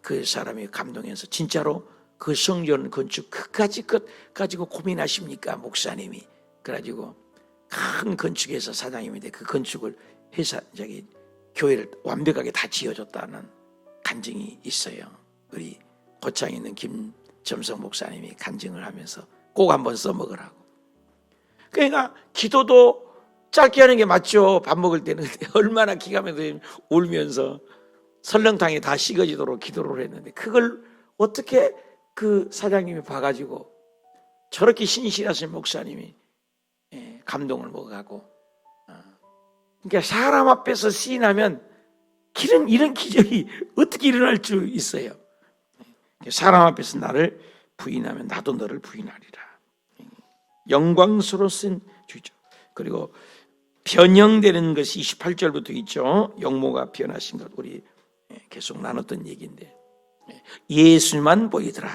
그 사람이 감동해서 진짜로 그 성전 건축 끝까지 가지고 고민하십니까, 목사님이? 그래가지고 큰 건축회사 사장님인데 그 건축을 교회를 완벽하게 다 지어줬다는 간증이 있어요. 우리 고창에 있는 김점성 목사님이 간증을 하면서 꼭 한번 써먹으라고. 그러니까 기도도 짧게 하는 게 맞죠. 밥 먹을 때는. 얼마나 기가 막히게 울면서 설렁탕이 다 식어지도록 기도를 했는데 그걸 어떻게 그 사장님이 봐가지고 저렇게 신실하신 목사님이 감동을 먹어가고. 그러니까 사람 앞에서 시인하면 이런 기적이 어떻게 일어날 수 있어요. 사람 앞에서 나를 부인하면 나도 너를 부인하리라. 영광스러운 주죠. 그리고 변형되는 것이 28절부터 있죠. 영모가 변하신 것 우리 계속 나눴던 얘기인데, 예수만 보이더라.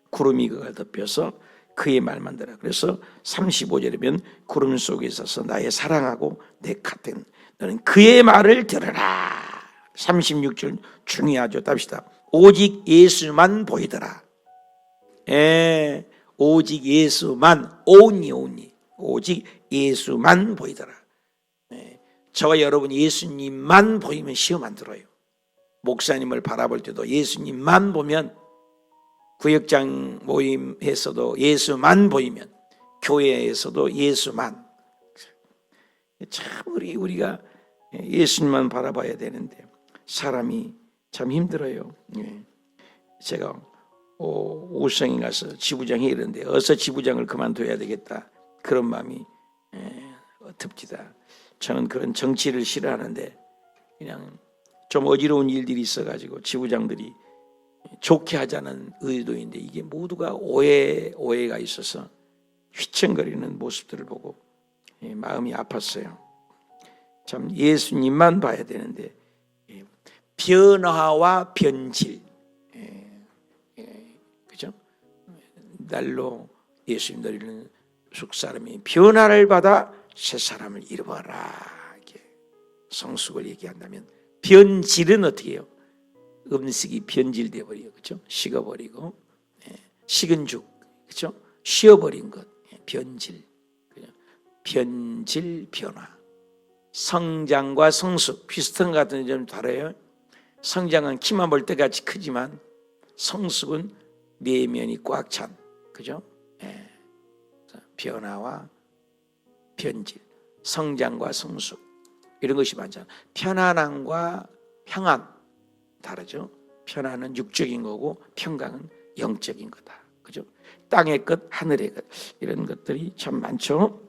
구름이 그가 덮여서 그의 말만 들어. 그래서 35절이면 구름 속에 있어서 나의 사랑하고 내 같은 너는 그의 말을 들으라. 36절 중요하죠. 답시다. 오직 예수만 보이더라. 오직 예수만, only 오직 예수만 보이더라. 저와 여러분 예수님만 보이면 시험 안 들어요. 목사님을 바라볼 때도 예수님만 보면, 구역장 모임에서도 예수만 보이면, 교회에서도 예수만. 참 우리가 예수님만 바라봐야 되는데 사람이 참 힘들어요. 제가 오성에 가서 지부장 회의했는데 어서 지부장을 그만둬야 되겠다, 그런 마음이 듭니다. 저는 그런 정치를 싫어하는데 그냥 좀 어지러운 일들이 있어가지고 지부장들이 좋게 하자는 의도인데 이게 모두가 오해가 있어서 휘청거리는 모습들을 보고 마음이 아팠어요. 참 예수님만 봐야 되는데 변화와 변질, 그죠? 날로 예수님 드리는 속사람이 변화를 받아 새 사람을 잃어버라. 이렇게 성숙을 얘기한다면, 변질은 어떻게 해요? 음식이 변질돼 버려요, 그렇죠? 식어버리고, 식은 죽, 그렇죠? 쉬어버린 것, 변질, 그죠? 변질, 변화. 성장과 성숙 비슷한 것 같은데 좀 다르요. 성장은 키만 볼 때같이 크지만 성숙은 내면이 꽉 찬, 그죠? 변화와 변질, 성장과 성숙 이런 것이 많잖아요. 편안함과 평안 다르죠. 편안은 육적인 거고 평강은 영적인 거다, 그죠? 땅의 것, 하늘의 것, 이런 것들이 참 많죠.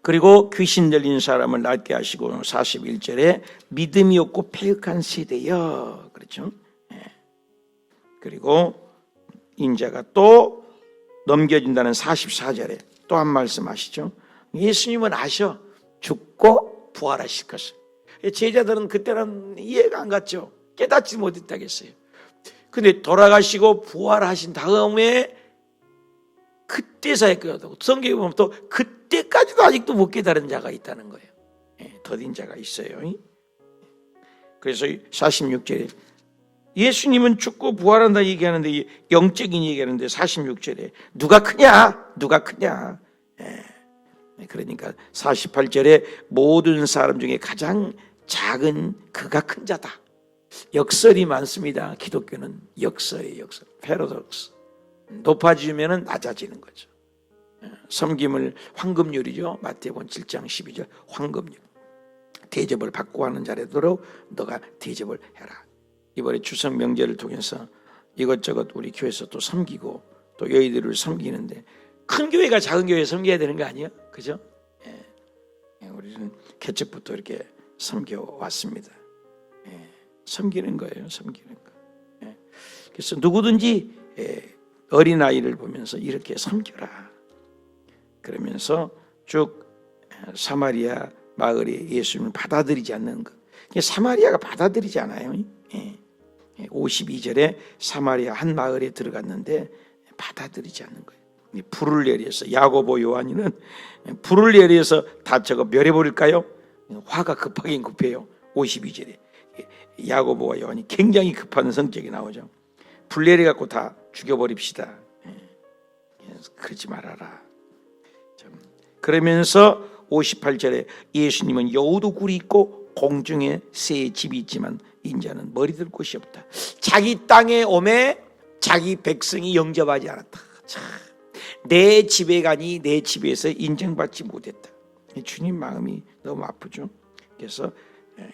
그리고 귀신 들린 사람을 낫게 하시고 41절에 믿음이 없고 패역한 세대여, 그렇죠? 그리고 인자가 또 넘겨진다는 44절에 또 한 말씀 하시죠. 예수님은 아셔 죽고 부활하실 것을. 제자들은 그때는 이해가 안 갔죠. 깨닫지 못했다겠어요. 근데 돌아가시고 부활하신 다음에 그때서야 깨닫고, 성경에 보면 또 그때까지도 아직도 못 깨달은 자가 있다는 거예요. 더딘 자가 있어요. 그래서 46절에 예수님은 죽고 부활한다 얘기하는데, 영적인 얘기하는데 46절에 누가 크냐? 누가 크냐? 그러니까 48절에 모든 사람 중에 가장 작은 그가 큰 자다. 역설이 많습니다. 기독교는 역설이에요. 역설. 패러독스. 높아지면 낮아지는 거죠. 섬김을 황금률이죠. 마태복음 7장 12절 황금률. 대접을 받고 하는 자라도록 너가 대접을 해라. 이번에 추석 명절을 통해서 이것저것 우리 교회에서 또 섬기고 또 여의도를 섬기는데 큰 교회가 작은 교회에 섬겨야 되는 거 아니에요? 그죠? 우리는 개척부터 이렇게 섬겨왔습니다. 섬기는 거예요. 섬기는 거. 그래서 누구든지 어린아이를 보면서 이렇게 섬겨라. 그러면서 쭉 사마리아 마을에 예수님을 받아들이지 않는 것. 사마리아가 받아들이지 않아요. 52절에 사마리아 한 마을에 들어갔는데 받아들이지 않는 거예요. 불을 내려서 야고보 요한이는 불을 내려서 다 저거 멸해버릴까요? 화가 급하긴 급해요. 52절에 야고보와 요한이 굉장히 급한 성격이 나오죠. 불 내려갖고 다 죽여버립시다. 그러지 말아라. 그러면서 58절에 예수님은 여우도 굴이 있고 공중에 새의 집이 있지만 인자는 머리 들 곳이 없다. 자기 땅에 오매 자기 백성이 영접하지 않았다. 내 집에 가니 내 집에서 인정받지 못했다. 주님 마음이 너무 아프죠. 그래서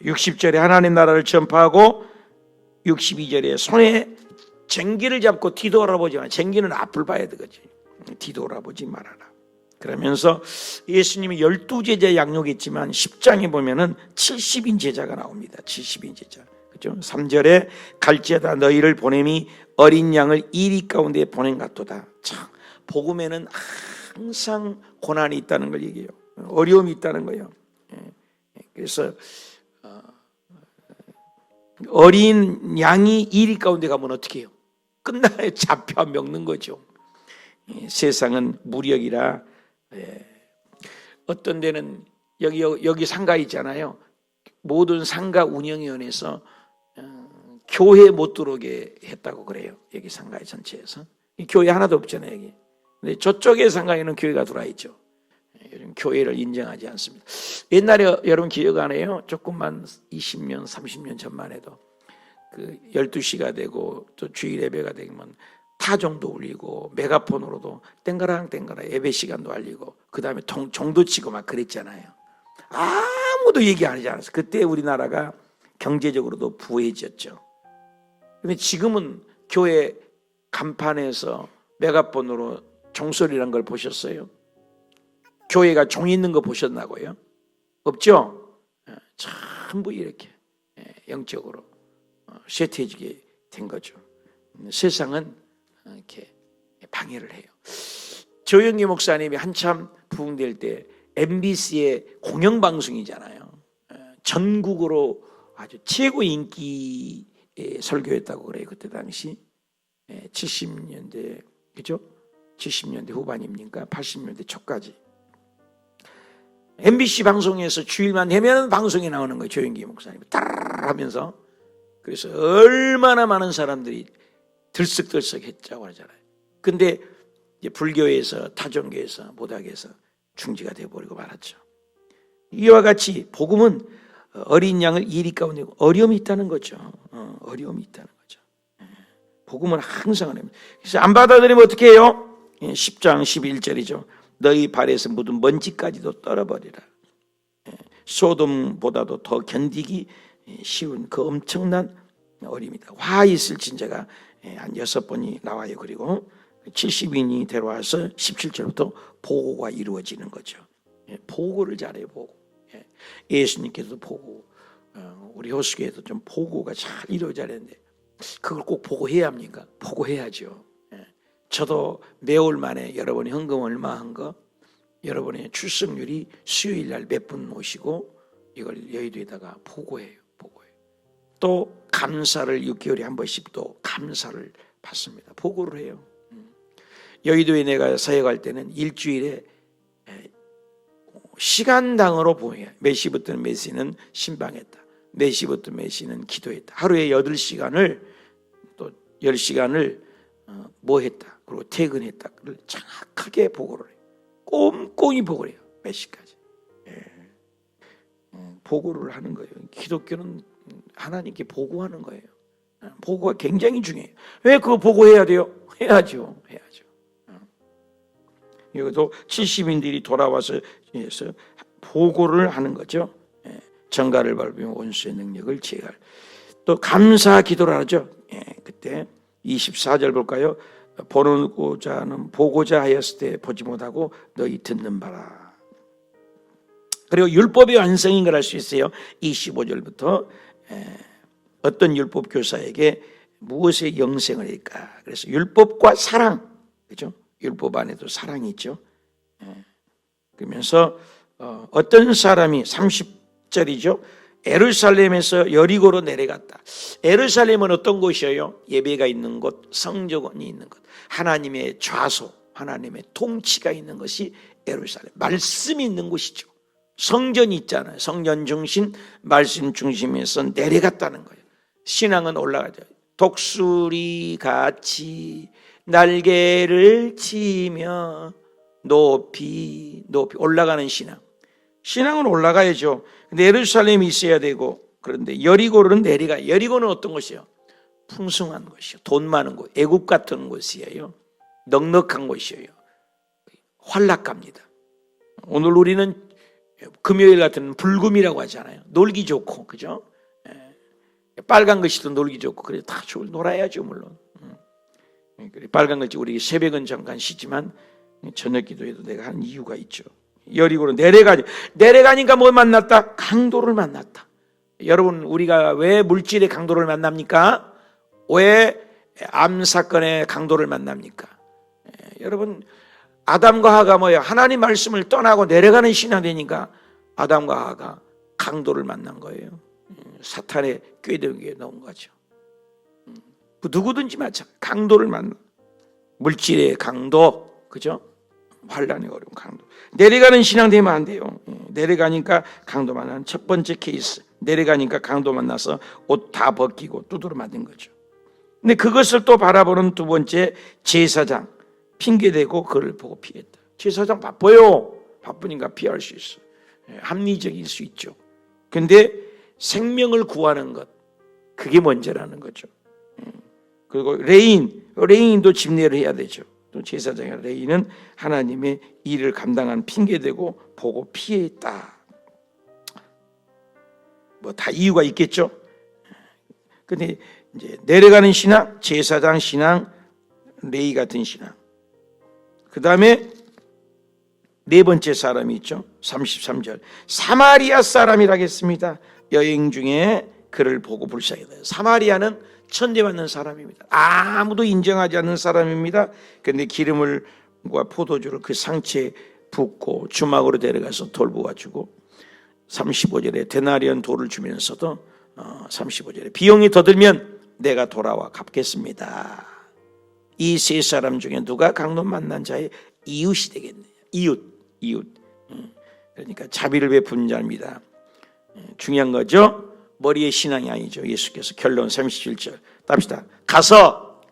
60절에 하나님 나라를 전파하고 62절에 손에 쟁기를 잡고 뒤돌아보지 마. 쟁기는 앞을 봐야 되겠지. 뒤돌아보지 말아라. 그러면서 예수님이 12제자 양육했지만 10장에 보면은 70인 제자가 나옵니다. 70인 제자. 그죠? 3절에 갈지어다 너희를 보냄이 어린 양을 이리 가운데 보낸 같도다. 참 복음에는 항상 고난이 있다는 걸 얘기해요. 어려움이 있다는 거예요. 그래서 어린 양이 이리 가운데 가면 어떻게 해요? 끝나요. 잡혀 먹는 거죠. 세상은 무력이라. 어떤 데는 여기 상가 있잖아요. 모든 상가 운영위원회에서 교회 못 들어오게 했다고 그래요. 여기 상가 전체에서 교회 하나도 없잖아요. 여기. 근데 저쪽의 상가에는 교회가 들어와 있죠. 요즘 교회를 인정하지 않습니다. 옛날에 여러분 기억 안 해요? 조금만 20년, 30년 전만 해도 그 12시가 되고 또 주일 예배가 되면 타종도 울리고 메가폰으로도 땡가랑 예배 시간도 알리고 그 다음에 종도 치고 막 그랬잖아요. 아무도 얘기 안 하지 않았어요. 그때 우리나라가 경제적으로도 부해졌죠. 근데 지금은 교회 간판에서 메가폰으로 종소리라는 걸 보셨어요? 교회가 종 있는 거 보셨나고요? 없죠? 전부 이렇게 영적으로 쇠퇴해지게 된 거죠. 세상은 이렇게 방해를 해요. 조영기 목사님이 한참 부흥될 때 MBC의 공영방송이잖아요. 전국으로 아주 최고 인기의 설교였다고 그래요. 그때 당시 70년대 그죠? 70년대 후반입니까? 80년대 초까지 MBC 방송에서 주일만 되면 방송에 나오는 거예요. 조영기 목사님이 따라라 하면서. 그래서 얼마나 많은 사람들이 들썩들썩 했다고 하잖아요. 근데 이제 불교에서 타종교에서 못하게해서 중지가 되어버리고 말았죠. 이와 같이 복음은 어린 양을 이리 가운데 어려움이 있다는 거죠. 어려움이 있다는 거죠. 복음은 항상 어려움입니다. 그래서 안 받아들이면 어떻게 해요? 10장 11절이죠. 너희 발에서 묻은 먼지까지도 떨어버리라. 소돔보다도 더 견디기 쉬운 그 엄청난 어림이다. 화 있을 진자가 한 6번이 나와요. 그리고 70인이 데려와서 17절부터 보고가 이루어지는 거죠. 보고를 잘해요. 보고. 예수님께서도 보고 우리 호수교에도 좀 보고가 잘 이루어져야 되는데 그걸 꼭 보고해야 합니까? 보고해야죠. 저도 매월 만에 여러분이 헌금 얼마 한 거, 여러분의 출석률이 수요일 날 몇 분 오시고 이걸 여의도에다가 보고해요. 또 감사를 6개월에 한 번씩 또 감사를 받습니다. 보고를 해요. 여의도에 내가 사역할 때는 일주일에 시간당으로 보여요. 몇 시부터 몇 시는 신방했다. 몇 시부터 몇 시는 기도했다. 하루에 8시간을 또 10시간을 뭐 했다. 그리고 퇴근했다. 그걸 정확하게 보고를 해요. 꼼꼼히 보고를 해요. 몇 시까지. 보고를 하는 거예요. 기독교는 하나님께 보고하는 거예요. 보고가 굉장히 중요해요. 왜 그거 보고해야 돼요? 해야죠. 이것도 70인들이 돌아와서 보고를 하는 거죠. 전가를 밟으며 원수의 능력을 제할. 또 감사 기도를 하죠. 그때 24절 볼까요? 보고자 하였을 때 보지 못하고 너희 듣는 바라. 그리고 율법의 완성인 걸 알 수 있어요. 25절부터 어떤 율법 교사에게 무엇의 영생을 할까? 그래서 율법과 사랑, 그죠? 율법 안에도 사랑이 있죠. 그러면서 어떤 사람이 30절이죠. 예루살렘에서 여리고로 내려갔다. 예루살렘은 어떤 곳이에요? 예배가 있는 곳, 성전이 있는 곳, 하나님의 좌소, 하나님의 통치가 있는 것이 예루살렘, 말씀이 있는 곳이죠. 성전이 있잖아요. 성전 중심, 말씀 중심에서 내려갔다는 거예요. 신앙은 올라가죠. 독수리 같이 날개를 치며 높이 올라가는 신앙. 신앙은 올라가야죠. 근데 예루살렘이 있어야 되고, 그런데 여리고는 내려가. 여리고는 어떤 곳이에요? 풍성한 곳이요. 돈 많은 곳, 애국 같은 곳이에요. 넉넉한 곳이에요. 활락갑니다. 오늘 우리는 금요일 같은 불금이라고 하잖아요. 놀기 좋고, 그죠? 빨간 글씨도 놀기 좋고, 그래 다 놀아야죠, 물론. 빨간 글씨 우리 새벽은 잠깐 쉬지만 저녁 기도에도 내가 하는 이유가 있죠. 여리고로 내려가니까 뭐 만났다? 강도를 만났다. 여러분, 우리가 왜 물질의 강도를 만납니까? 왜 암사건의 강도를 만납니까? 여러분, 아담과 하가 뭐예요? 하나님 말씀을 떠나고 내려가는 신앙 되니까 아담과 하가 강도를 만난 거예요. 사탄의 꾀등에 넣은 거죠. 누구든지 마찬가지. 강도를 만나. 물질의 강도, 그죠? 환란의 어려운 강도. 내려가는 신앙 되면 안 돼요. 내려가니까 강도 만난 첫 번째 케이스. 내려가니까 강도 만나서 옷 다 벗기고 두드러 맞은 거죠. 근데 그것을 또 바라보는 두 번째, 제사장. 핑계대고 그를 보고 피했다. 제사장 바빠요. 바쁘니까 피할 수 있어. 합리적일 수 있죠. 근데 생명을 구하는 것, 그게 먼저라는 거죠. 그리고 레인도 집례를 해야 되죠. 또 제사장의 레인은 하나님의 일을 감당한 핑계대고 보고 피했다. 뭐 다 이유가 있겠죠. 근데 이제 내려가는 신앙, 제사장 신앙, 레이 같은 신앙. 그 다음에 네 번째 사람이 있죠. 33절. 사마리아 사람이라겠습니다. 여행 중에 그를 보고 불쌍히 돼요. 사마리아는 천대받는 사람입니다. 아무도 인정하지 않는 사람입니다. 그런데 기름과 포도주를 그 상체에 붓고 주막으로 데려가서 돌보아주고, 35절에 데나리온 돌을 주면서도 35절에 비용이 더 들면 내가 돌아와 갚겠습니다. 이 세 사람 중에 누가 강도 만난 자의 이웃이 되겠느냐? 이웃. 그러니까 자비를 베푼 자입니다. 중요한 거죠. 머리의 신앙이 아니죠. 예수께서 결론 37절 답시다. 가서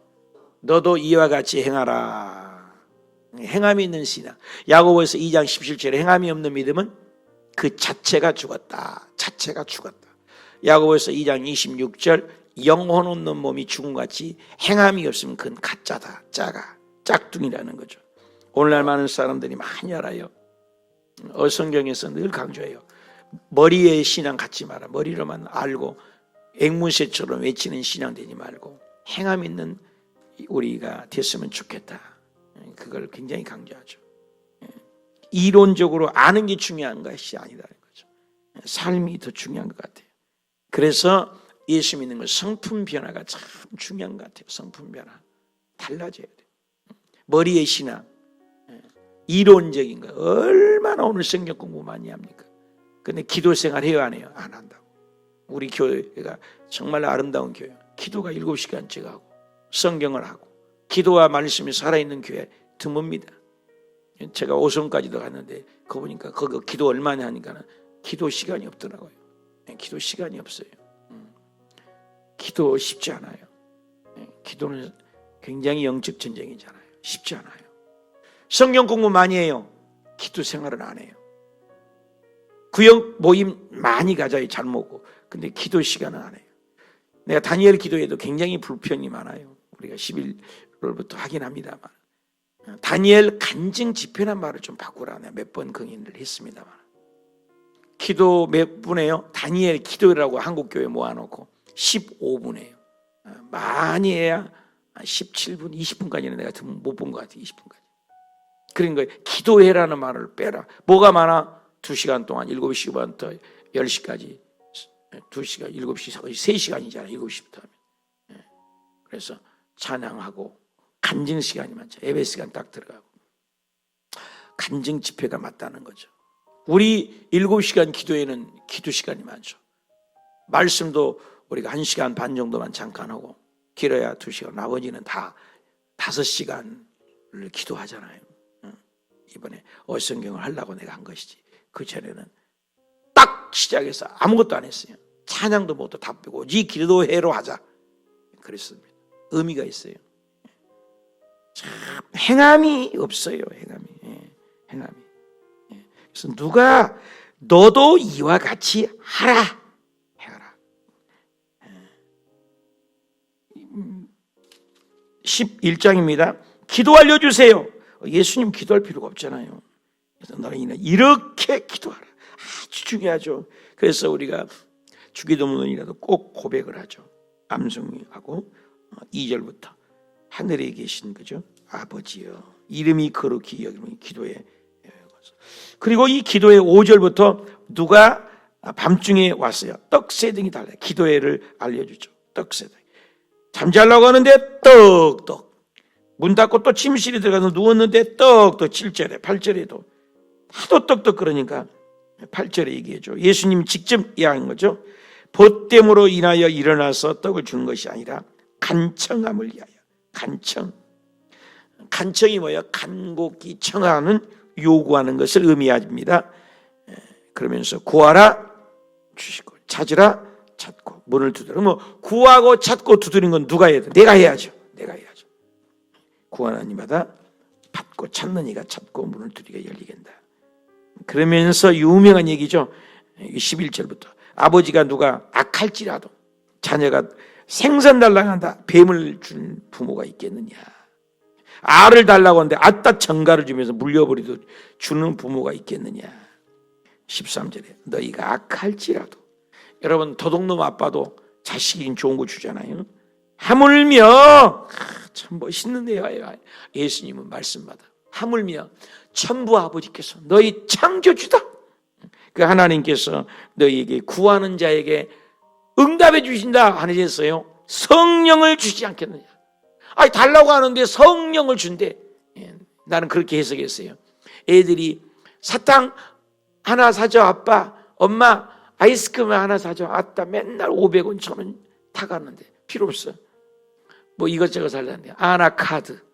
너도 이와 같이 행하라. 행함이 있는 신앙. 야고보에서 2장 17절에 행함이 없는 믿음은 그 자체가 죽었다. 야고보에서 2장 26절 영혼 없는 몸이 죽음같이 행함이 없으면 그건 가짜다. 짝퉁이라는 거죠. 오늘날 많은 사람들이 많이 알아요. 성경에서 늘 강조해요. 머리의 신앙 갖지 마라. 머리로만 알고 앵무새처럼 외치는 신앙 되지 말고 행함 있는 우리가 됐으면 좋겠다. 그걸 굉장히 강조하죠. 이론적으로 아는 게 중요한 것이 아니라는 거죠. 삶이 더 중요한 것 같아요. 그래서 예수 믿는 건 성품 변화가 참 중요한 것 같아요. 성품 변화. 달라져야 돼요. 머리의 신앙, 이론적인 거 얼마나 오늘 성경 공부 많이 합니까? 근데 기도 생활 해요, 안 해요? 안 한다고. 우리 교회가 정말 아름다운 교회. 기도가 7시간째 하고 성경을 하고 기도와 말씀이 살아있는 교회 드뭅니다. 제가 오송까지도 갔는데 거 보니까 거기 기도 얼마나 하니까 기도 시간이 없더라고요. 기도 시간이 없어요. 기도 쉽지 않아요. 기도는 굉장히 영적 전쟁이잖아요. 쉽지 않아요. 성경 공부 많이 해요. 기도 생활을 안 해요. 구역 모임 많이 가자요. 잘 먹고. 근데 기도 시간은 안 해요. 내가 다니엘 기도에도 굉장히 불편이 많아요. 우리가 11월부터 하긴 합니다만 다니엘 간증 집회란 말을 좀 바꾸라 내가 몇 번 강의를 했습니다만 기도 몇 분에요? 다니엘 기도라고 한국교회 모아놓고 15분에요. 많이 해야 17분, 20분까지는 내가 못 본 것 같아요. 20분까지. 그런 거예요. 기도해라는 말을 빼라. 뭐가 많아? 2시간 동안 7시 반부터 10시까지 2시간, 7시, 3시간이잖아요. 7시부터 하면. 그래서 찬양하고 간증 시간이 많죠. 예배 시간 딱 들어가고. 간증 집회가 맞다는 거죠. 우리 7시간 기도에는 기도 시간이 많죠. 말씀도 우리가 1시간 반 정도만 잠깐 하고 길어야 2시간. 나머지는 다 5시간을 기도하잖아요. 이번에 어성경을 하려고 내가 한 것이지. 그 전에는 딱 시작해서 아무것도 안 했어요. 찬양도 못도 다 빼고 오직 기도회로 하자. 그랬습니다. 의미가 있어요. 참 행함이 없어요. 행함이. 그래서 누가 너도 이와 같이 하라. 해라. 11장입니다. 기도 알려주세요. 예수님 기도할 필요가 없잖아요. 그래서 너희는 이렇게 기도하라. 아주 중요하죠. 그래서 우리가 주기도문이라도 꼭 고백을 하죠. 암송하고 2절부터 하늘에 계신 거죠. 아버지여 이름이 거룩히 여기면 기도에. 그리고 이 기도의 5절부터 누가 밤중에 왔어요. 떡세등이 달라요. 기도회를 알려주죠. 떡세등. 잠자려고 하는데 떡떡. 문 닫고 또 침실에 들어가서 누웠는데 떡떡. 7절에 8절에도 하도 떡떡 그러니까 8절에 얘기해줘. 예수님이 직접 이야기한 거죠. 보탬으로 인하여 일어나서 떡을 주는 것이 아니라 간청함을 위하여. 간청이 뭐예요? 간곡히 청하는 요구하는 것을 의미합니다. 그러면서 구하라 주시고 찾으라 찾고 문을 두드려. 뭐 구하고 찾고 두드리는 건 누가 해야 돼? 내가 해야죠. 구하는 이마다 받고 찾는 이가 찾고 문을 두드리가 열리겠다. 그러면서 유명한 얘기죠. 11절부터 아버지가 누가 악할지라도 자녀가 생선 달라고 한다. 뱀을 준 부모가 있겠느냐. 알을 달라고 하는데 아따 정가를 주면서 물려버리도 주는 부모가 있겠느냐. 13절에 너희가 악할지라도. 여러분 도둑놈 아빠도 자식이 좋은 거 주잖아요. 하물며 참 멋있는데요. 예수님은 말씀마다 하물며 천부 아버지께서 너희 창조주다. 그 하나님께서 너희에게 구하는 자에게 응답해 주신다 하셨어요. 성령을 주지 않겠느냐. 아니 달라고 하는데 성령을 준대. 나는 그렇게 해석했어요. 애들이 사탕 하나 사줘 아빠. 엄마 아이스크림 하나 사줘. 아따 맨날 500원 1000원 타갔는데 필요 없어. 뭐 이것저것 살라는데 아나카드.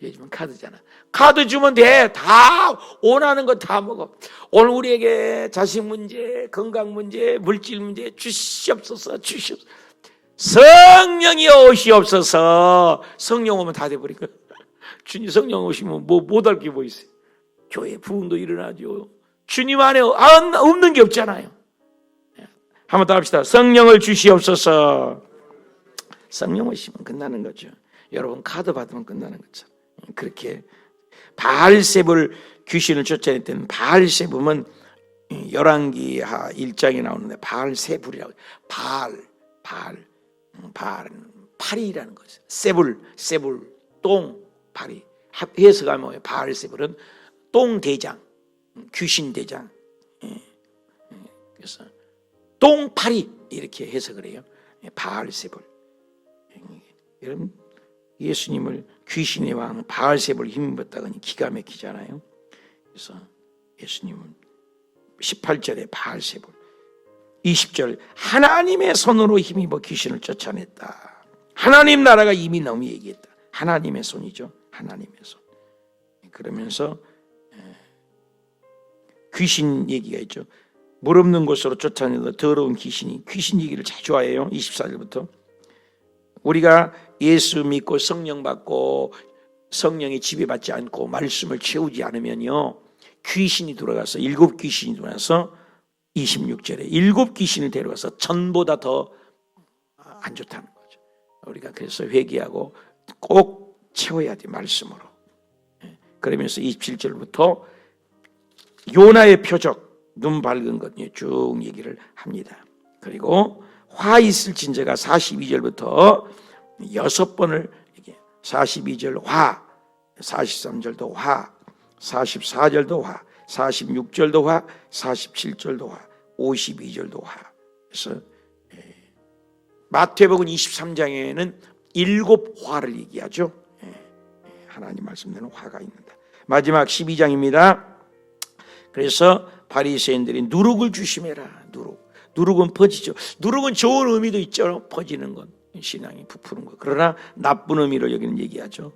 요즘은 카드잖아. 카드 주면 돼. 다 원하는 거 다 먹어. 오늘 우리에게 자식 문제, 건강 문제, 물질 문제 주시옵소서. 성령이 오시옵소서. 성령 오면 다 돼버린 거야. 주님 성령 오시면 뭐 못할 게 뭐 있어요. 교회 부흥도 일어나죠. 주님 안에 없는 게 없잖아요. 한번 더 합시다. 성령을 주시옵소서. 성령 오시면 끝나는 거죠. 여러분 카드 받으면 끝나는 거죠. 그렇게 바알세불 귀신을 쫓아냈던 바알세불은 열왕기하 1장에 나오는데 바알세불이라고. 바알은 파리라는 거죠. 세불 똥 파리. 해석하면 뭐예요? 바알세불은 똥 대장, 귀신 대장. 그래서 똥파리 이렇게 해석을 해요. 바알세불. 여러분 예수님을 귀신의 왕 바알세불 힘입었다더니 기가 막히잖아요. 그래서 예수님은 18절에 바알세불, 20절 하나님의 손으로 힘입어 귀신을 쫓아냈다. 하나님 나라가 이미 너무 얘기했다. 하나님의 손이죠. 하나님의 손. 그러면서 귀신 얘기가 있죠. 물 없는 곳으로 쫓아내다 더러운 귀신이 귀신 얘기를 잘 좋아해요. 24절부터 우리가 예수 믿고 성령 받고 성령의 지배받지 않고 말씀을 채우지 않으면요 귀신이 들어가서 7 귀신이 들어가서 26절에 7 귀신을 데려와서 전보다 더 안 좋다는 거죠. 우리가 그래서 회개하고 꼭 채워야 돼, 말씀으로. 그러면서 27절부터 요나의 표적, 눈 밝은 것 쭉 얘기를 합니다. 그리고 화 있을 진저가 42절부터 6번을 얘기해요. 42절 화, 43절도 화, 44절도 화, 46절도 화, 47절도 화, 52절도 화. 그래서 마태복음 23장에는 7 화를 얘기하죠. 하나님 말씀대로 화가 있는다. 마지막 12장입니다. 그래서 바리새인들이 누룩을 조심해라. 누룩은 퍼지죠. 누룩은 좋은 의미도 있죠. 퍼지는 건 신앙이 부푸는 거. 그러나 나쁜 의미로 여기는 얘기하죠.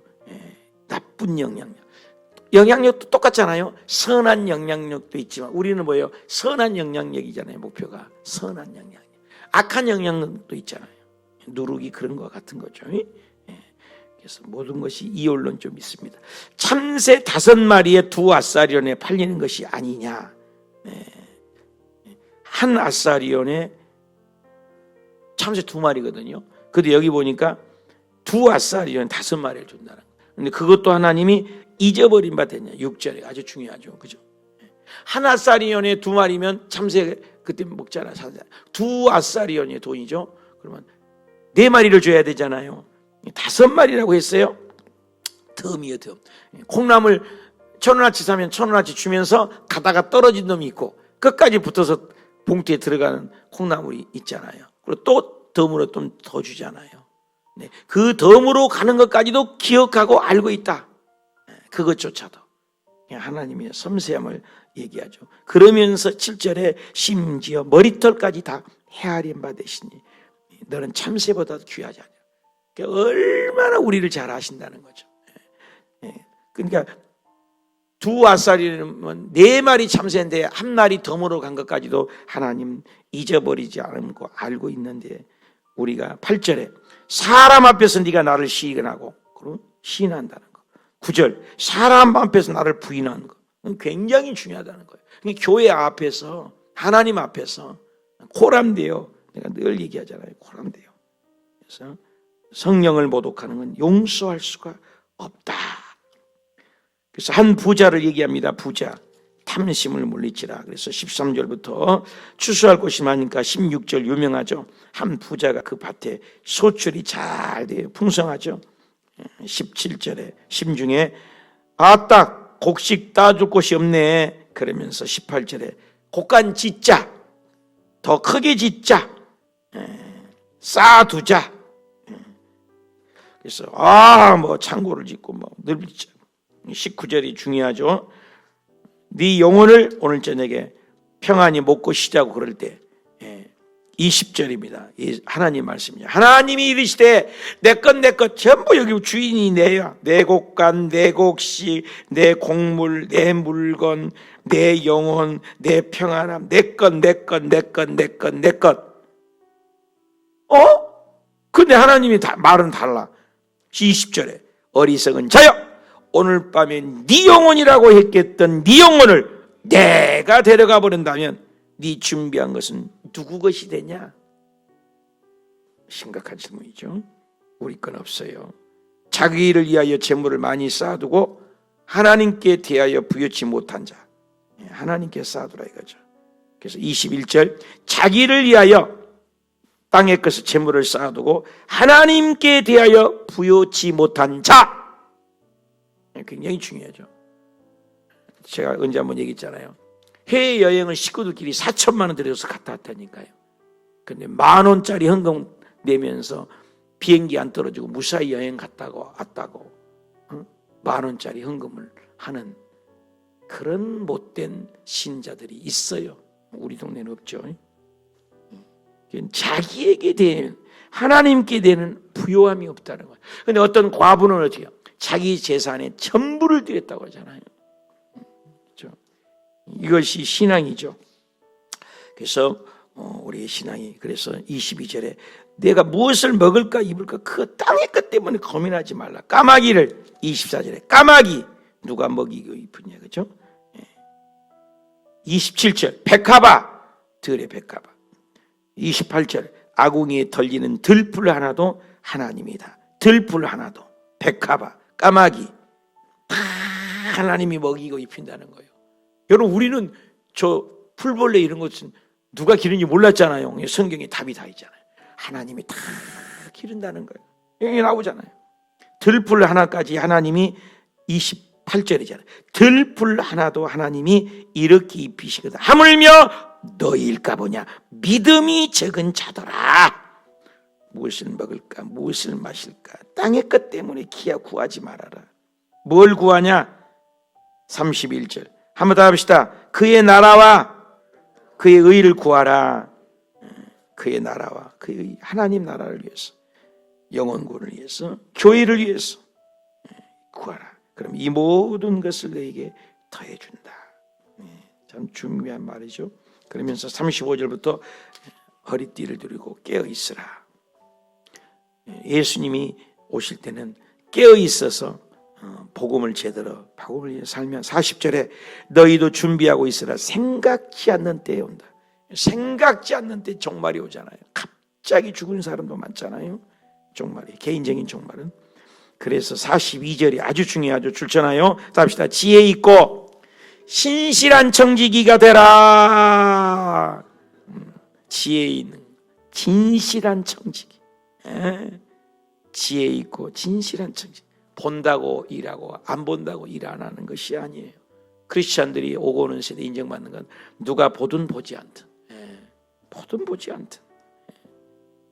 나쁜 영향력도 똑같잖아요. 선한 영향력도 있지만 우리는 뭐예요? 선한 영향력이잖아요. 목표가 선한 영향력. 악한 영향력도 있잖아요. 누룩이 그런 것 같은 거죠. 그래서 모든 것이 이원론 좀 있습니다. 참새 5마리에 2 아사리온에 팔리는 것이 아니냐. 한 아사리온에 참새 2마리거든요. 근데 여기 보니까 2 아사리온 5마리를 준다는 거예요. 근데 그것도 하나님이 잊어버린 바 됐냐. 6절에 아주 중요하죠. 그죠? 한 아사리온에 2마리면 참새 그때 먹잖아. 2 아사리온의 돈이죠. 그러면 4마리를 줘야 되잖아요. 5마리라고 했어요. 덤이에요, 덤. 콩나물 1,000원어치 사면 1,000원어치 주면서 가다가 떨어진 놈이 있고 끝까지 붙어서 봉투에 들어가는 콩나물이 있잖아요. 그리고 또 덤으로 좀 더 주잖아요. 그 덤으로 가는 것까지도 기억하고 알고 있다. 그것조차도 하나님의 섬세함을 얘기하죠. 그러면서 7절에 심지어 머리털까지 다 헤아린 바 되시니 너는 참새보다도 귀하지 않냐. 그러니까 얼마나 우리를 잘 아신다는 거죠. 그러니까 2 아사리는 4마리 참새인데 1마리 덤으로 간 것까지도 하나님 잊어버리지 않고 알고 있는데 우리가 8절에 사람 앞에서 네가 나를 시인하고 그럼 시인한다는 거. 9절 사람 앞에서 나를 부인하는 거. 굉장히 중요하다는 거예요. 그러니까 교회 앞에서 하나님 앞에서 코람돼요. 내가 늘 얘기하잖아요. 코람돼요. 그래서 성령을 모독하는 건 용서할 수가 없다. 그래서 한 부자를 얘기합니다. 부자 탐심을 물리치라. 그래서 13절부터 추수할 곳이 많으니까 16절 유명하죠. 한 부자가 그 밭에 소출이 잘 돼요. 풍성하죠. 17절에 심중에 아따 곡식 따줄 곳이 없네. 그러면서 18절에 곡간 짓자. 더 크게 짓자. 쌓아두자. 그래서 뭐 창고를 짓고 뭐 넓히자. 19절이 중요하죠. 네 영혼을 오늘 저녁에 평안히 먹고 쉬자고 그럴 때 20절입니다. 하나님 말씀이죠. 하나님이 이르시되 내 것 전부 여기 주인이 내야. 내 곡간, 내 곡식, 내 곡물, 내 물건, 내 영혼, 내 평안함, 내 것. 근데 하나님이 말은 달라. 20절에 어리석은 자여 오늘 밤에 네 영혼이라고 했겠던 네 영혼을 내가 데려가 버린다면 네 준비한 것은 누구 것이 되냐? 심각한 질문이죠. 우리 건 없어요. 자기를 위하여 재물을 많이 쌓아두고 하나님께 대하여 부여치 못한 자. 하나님께 쌓아두라 이거죠. 그래서 21절 자기를 위하여 땅의 것을 재물을 쌓아두고 하나님께 대하여 부여치 못한 자. 굉장히 중요하죠. 제가 언제 한번 얘기했잖아요. 해외여행을 식구들끼리 4천만 원 들여서 갔다 왔다니까요. 근데 10,000원짜리 헌금 내면서 비행기 안 떨어지고 무사히 여행 갔다고 왔다고 10,000원짜리 헌금을 하는 그런 못된 신자들이 있어요. 우리 동네는 없죠. 자기에게 대한 하나님께 대한 부요함이 없다는 거예요. 근데 어떤 과부는 어떻게 해요? 자기 재산의 전부를 드렸다고 하잖아요. 그렇죠? 이것이 신앙이죠. 그래서 우리의 신앙이 그래서 22절에 내가 무엇을 먹을까 입을까 그 땅의 것 때문에 고민하지 말라. 까마귀를 24절에 까마귀 누가 먹이고 입으냐. 그렇죠? 27절 백합아 들의 백합아. 28절 아궁이에 털리는 들풀 하나도 하나님이다. 들풀 하나도 백합아 까마귀 다 하나님이 먹이고 입힌다는 거예요. 여러분 우리는 저 풀벌레 이런 것은 누가 기르는지 몰랐잖아요. 성경에 답이 다 있잖아요. 하나님이 다 기른다는 거예요. 여기 나오잖아요. 들풀 하나까지 하나님이 28절이잖아요. 들풀 하나도 하나님이 이렇게 입히시거든. 하물며 너희일까 보냐 믿음이 적은 자더라. 무엇을 먹을까 무엇을 마실까 땅의 것 때문에 기아 구하지 말아라. 뭘 구하냐? 31절 한번 더 합시다. 그의 나라와 그의 의를 구하라. 그의 나라와 그의 의, 하나님 나라를 위해서 영혼구원을 위해서 교회를 위해서 구하라. 그럼 이 모든 것을 너에게 더해준다. 참 중요한 말이죠. 그러면서 35절부터 허리띠를 두르고 깨어있으라. 예수님이 오실 때는 깨어있어서 복음을 제대로 복음을 살면 40절에 너희도 준비하고 있으라. 생각지 않는 때에 온다. 생각지 않는 때 종말이 오잖아요. 갑자기 죽은 사람도 많잖아요. 종말이 개인적인 종말은. 그래서 42절이 아주 중요하죠. 줄잖아요. 답시다. 지혜 있고 신실한 청지기가 되라. 지혜 있는 진실한 청지기. 지혜 있고 진실한 청지기. 본다고 일하고 안 본다고 일 안 하는 것이 아니에요. 크리스찬들이 오고 오는 세대 인정받는 건 누가 보든 보지 않든 보든 보지 않든.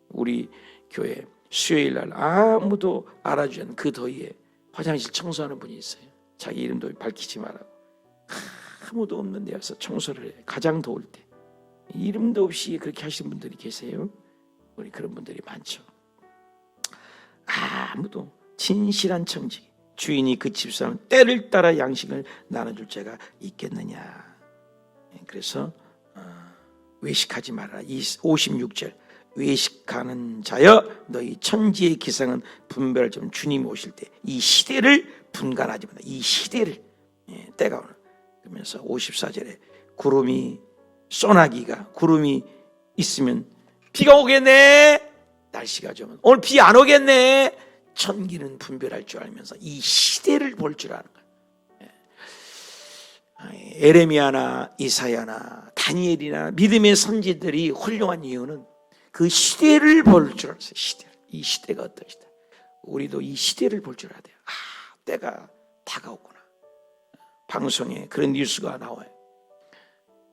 우리 교회 수요일 날 아무도 알아주지 않는 그 더위에 화장실 청소하는 분이 있어요. 자기 이름도 밝히지 말라고. 아무도 없는 데 와서 청소를 해. 가장 더울 때 이름도 없이 그렇게 하시는 분들이 계세요. 우리 그런 분들이 많죠. 아무도 진실한 청지기 주인이 그 집사람 때를 따라 양식을 나눠줄 자가 있겠느냐. 그래서 외식하지 마라. 56절 외식하는 자여 너희 천지의 기상은 분별할 점. 주님이 오실 때 이 시대를 분간하지 마라. 이 시대를 때가 오는. 그러면서 54절에 구름이 소나기가 구름이 있으면 비가 오겠네. 날씨가 좋으면 오늘 비 안 오겠네. 천기는 분별할 줄 알면서 이 시대를 볼 줄 아는 거예요. 에레미야나 이사야나 다니엘이나 믿음의 선지들이 훌륭한 이유는 그 시대를 볼 줄 알았어요. 시대를. 이 시대가 어떤 시대. 우리도 이 시대를 볼 줄 알아야 돼요. 때가 다가오구나. 방송에 그런 뉴스가 나와요.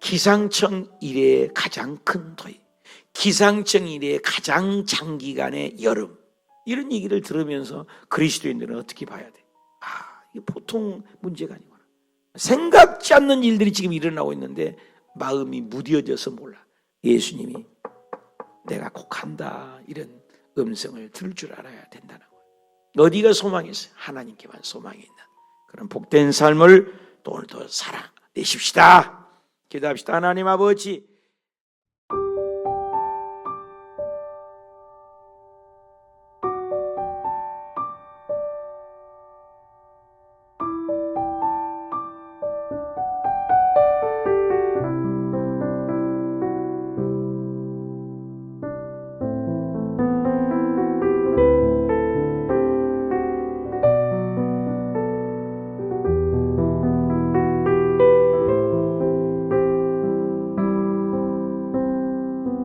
기상청 이래의 가장 큰 더위, 기상청 이래의 가장 장기간의 여름, 이런 얘기를 들으면서 그리스도인들은 어떻게 봐야 돼? 이게 보통 문제가 아니구나. 생각지 않는 일들이 지금 일어나고 있는데 마음이 무뎌져서 몰라. 예수님이 내가 꼭 간다 이런 음성을 들을 줄 알아야 된다는 거예요. 어디가 소망이 있어요? 하나님께만 소망이 있는 그런 복된 삶을 또 오늘도 살아내십시다. 기도합시다. 하나님 아버지,